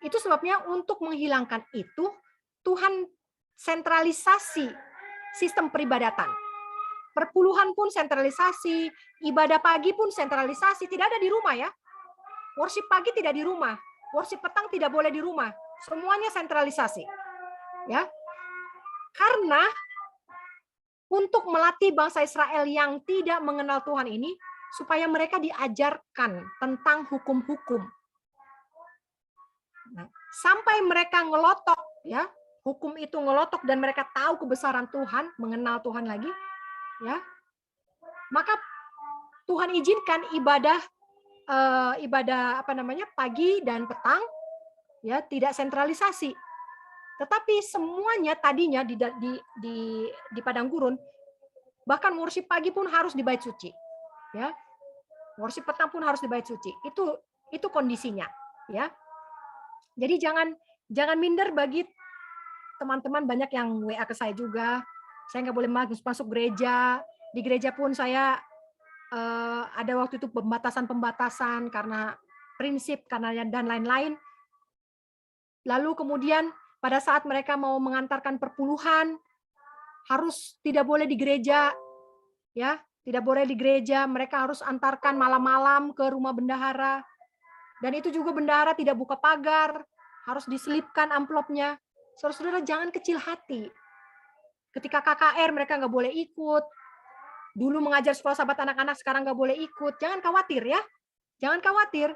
Itu sebabnya untuk menghilangkan itu, Tuhan sentralisasi sistem peribadatan. Perpuluhan pun sentralisasi, ibadah pagi pun sentralisasi, tidak ada di rumah ya. Worship pagi tidak di rumah, worship petang tidak boleh di rumah. Semuanya sentralisasi. Ya. Karena untuk melatih bangsa Israel yang tidak mengenal Tuhan ini, supaya mereka diajarkan tentang hukum-hukum. Nah, sampai mereka ngelotok, ya, hukum itu ngelotok dan mereka tahu kebesaran Tuhan, mengenal Tuhan lagi, ya, maka Tuhan izinkan ibadah pagi dan petang, ya, tidak sentralisasi. Tetapi semuanya tadinya di padang gurun, bahkan worship pagi pun harus di bait suci, ya. Worship petang pun harus di bait suci. Itu kondisinya, ya. Jadi jangan minder bagi teman-teman, banyak yang WA ke saya juga. Saya nggak boleh masuk gereja. Di gereja pun saya ada waktu itu pembatasan karena prinsip, karena dan lain-lain. Lalu kemudian pada saat mereka mau mengantarkan perpuluhan, harus tidak boleh di gereja, ya. Tidak boleh di gereja, mereka harus antarkan malam-malam ke rumah bendahara. Dan itu juga bendahara tidak buka pagar, harus diselipkan amplopnya. Saudara-saudara jangan kecil hati. Ketika KKR mereka nggak boleh ikut. Dulu mengajar sekolah sahabat anak-anak, sekarang nggak boleh ikut. Jangan khawatir ya. Jangan khawatir.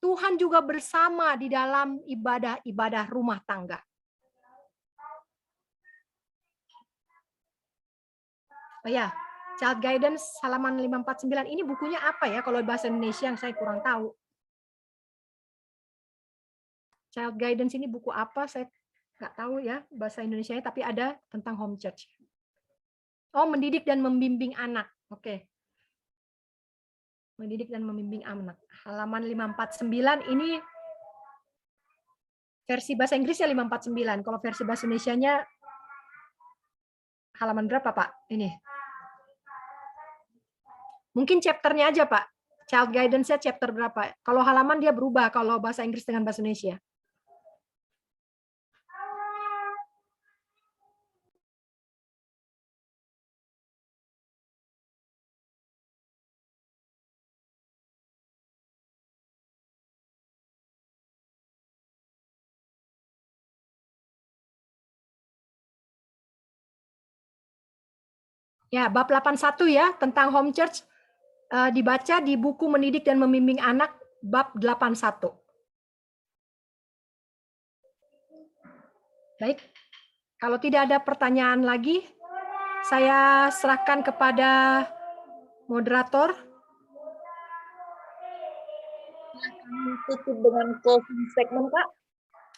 Tuhan juga bersama di dalam ibadah-ibadah rumah tangga. Oh ya, Child Guidance halaman 549 ini bukunya apa ya kalau bahasa Indonesia yang saya kurang tahu. Child Guidance ini buku apa saya nggak tahu ya bahasa Indonesianya, tapi ada tentang home church. Oh, mendidik dan membimbing anak. Oke. Mendidik dan membimbing anak. Halaman 549 ini versi bahasa Inggrisnya 549. Kalau versi bahasa Indonesianya halaman berapa, Pak? Ini. Mungkin chapternya aja, Pak. Child Guidance-nya chapter berapa? Kalau halaman dia berubah kalau bahasa Inggris dengan bahasa Indonesia. Ya, bab 81 ya, tentang home church dibaca di buku Mendidik dan Membimbing Anak bab 81. Baik, kalau tidak ada pertanyaan lagi, saya serahkan kepada moderator. Tutup dengan closing statement, Kak.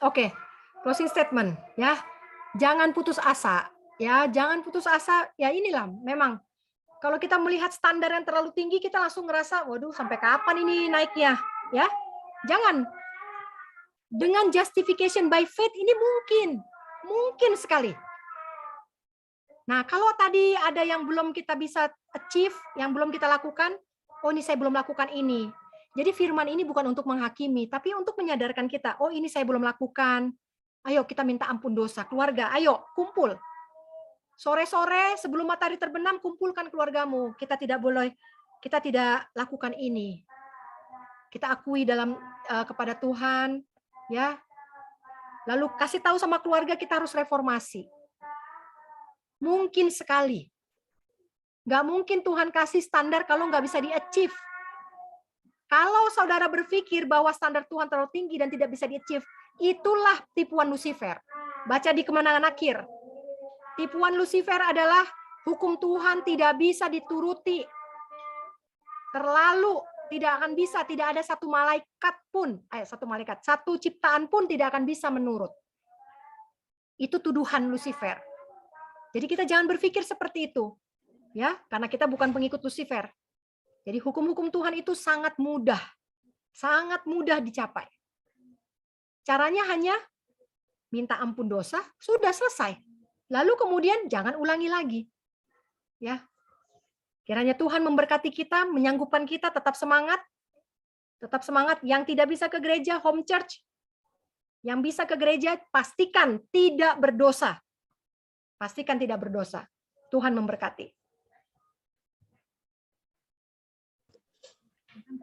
Oke, closing statement ya. Jangan putus asa. Ya, jangan putus asa. Ya inilah memang kalau kita melihat standar yang terlalu tinggi kita langsung ngerasa, waduh sampai kapan ini naiknya, ya. Jangan. Dengan justification by faith ini mungkin sekali. Nah, kalau tadi ada yang belum kita bisa achieve, yang belum kita lakukan, oh ini saya belum lakukan ini. Jadi firman ini bukan untuk menghakimi, tapi untuk menyadarkan kita, oh ini saya belum lakukan. Ayo kita minta ampun dosa, keluarga, ayo kumpul. Sore-sore sebelum matahari terbenam kumpulkan keluargamu. Kita tidak lakukan ini. Kita akui dalam kepada Tuhan, ya. Lalu kasih tahu sama keluarga kita harus reformasi. Mungkin sekali. Nggak mungkin Tuhan kasih standar kalau nggak bisa di-achieve. Kalau saudara berpikir bahwa standar Tuhan terlalu tinggi dan tidak bisa di-achieve, itulah tipuan Lucifer. Baca di Kemenangan Akhir. Tipuan Lucifer adalah hukum Tuhan tidak bisa dituruti. Terlalu tidak akan bisa, tidak ada satu malaikat pun, satu ciptaan pun tidak akan bisa menurut. Itu tuduhan Lucifer. Jadi kita jangan berpikir seperti itu. Ya, karena kita bukan pengikut Lucifer. Jadi hukum-hukum Tuhan itu sangat mudah dicapai. Caranya hanya minta ampun dosa, sudah selesai. Lalu kemudian jangan ulangi lagi. Ya. Kiranya Tuhan memberkati kita, menyanggupkan kita tetap semangat. Tetap semangat. Yang tidak bisa ke gereja, home church. Yang bisa ke gereja, pastikan tidak berdosa. Pastikan tidak berdosa. Tuhan memberkati.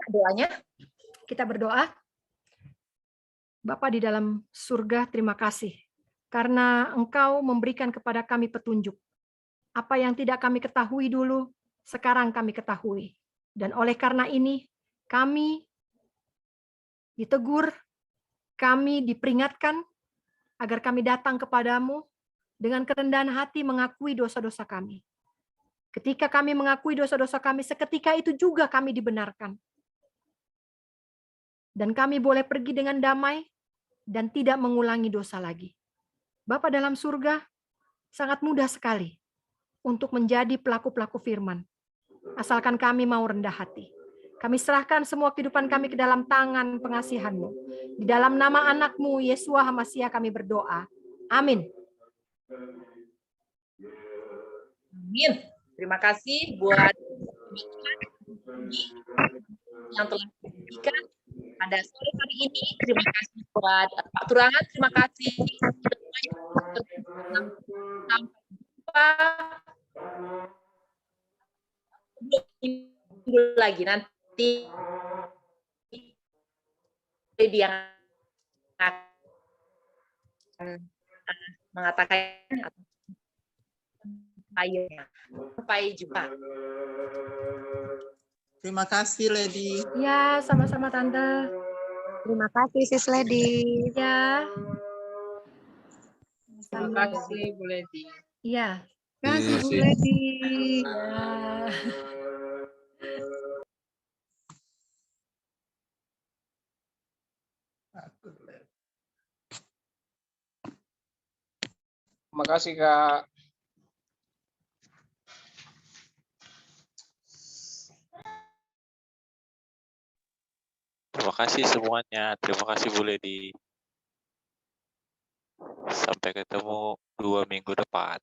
Doanya, kita berdoa. Bapa di dalam surga, terima kasih. Karena Engkau memberikan kepada kami petunjuk. Apa yang tidak kami ketahui dulu, sekarang kami ketahui. Dan oleh karena ini, kami ditegur, kami diperingatkan, agar kami datang kepadamu dengan kerendahan hati mengakui dosa-dosa kami. Ketika kami mengakui dosa-dosa kami, seketika itu juga kami dibenarkan. Dan kami boleh pergi dengan damai dan tidak mengulangi dosa lagi. Bapa dalam surga, sangat mudah sekali untuk menjadi pelaku-pelaku firman. Asalkan kami mau rendah hati. Kami serahkan semua kehidupan kami ke dalam tangan pengasihan-Mu. Di dalam nama anak-Mu, Yesua HaMasiah kami berdoa. Amin. Amin. Terima kasih buat yang telah diberikan pada sore hari ini. Terima kasih buat Pak Turangan. Terima kasih. Sampai jumpa minggu lagi nanti yang mengatakan akhirnya. Sampai jumpa. Terima kasih, Lady. Ya, sama-sama Tante. Terima kasih, Sis Lady. Ya. Terima kasih, Bu Lady. Iya. Terima kasih, Bu Lady. Ya. Terima kasih, Kak. Terima kasih semuanya. Terima kasih Bu Lady. Sampai ketemu 2 minggu depan.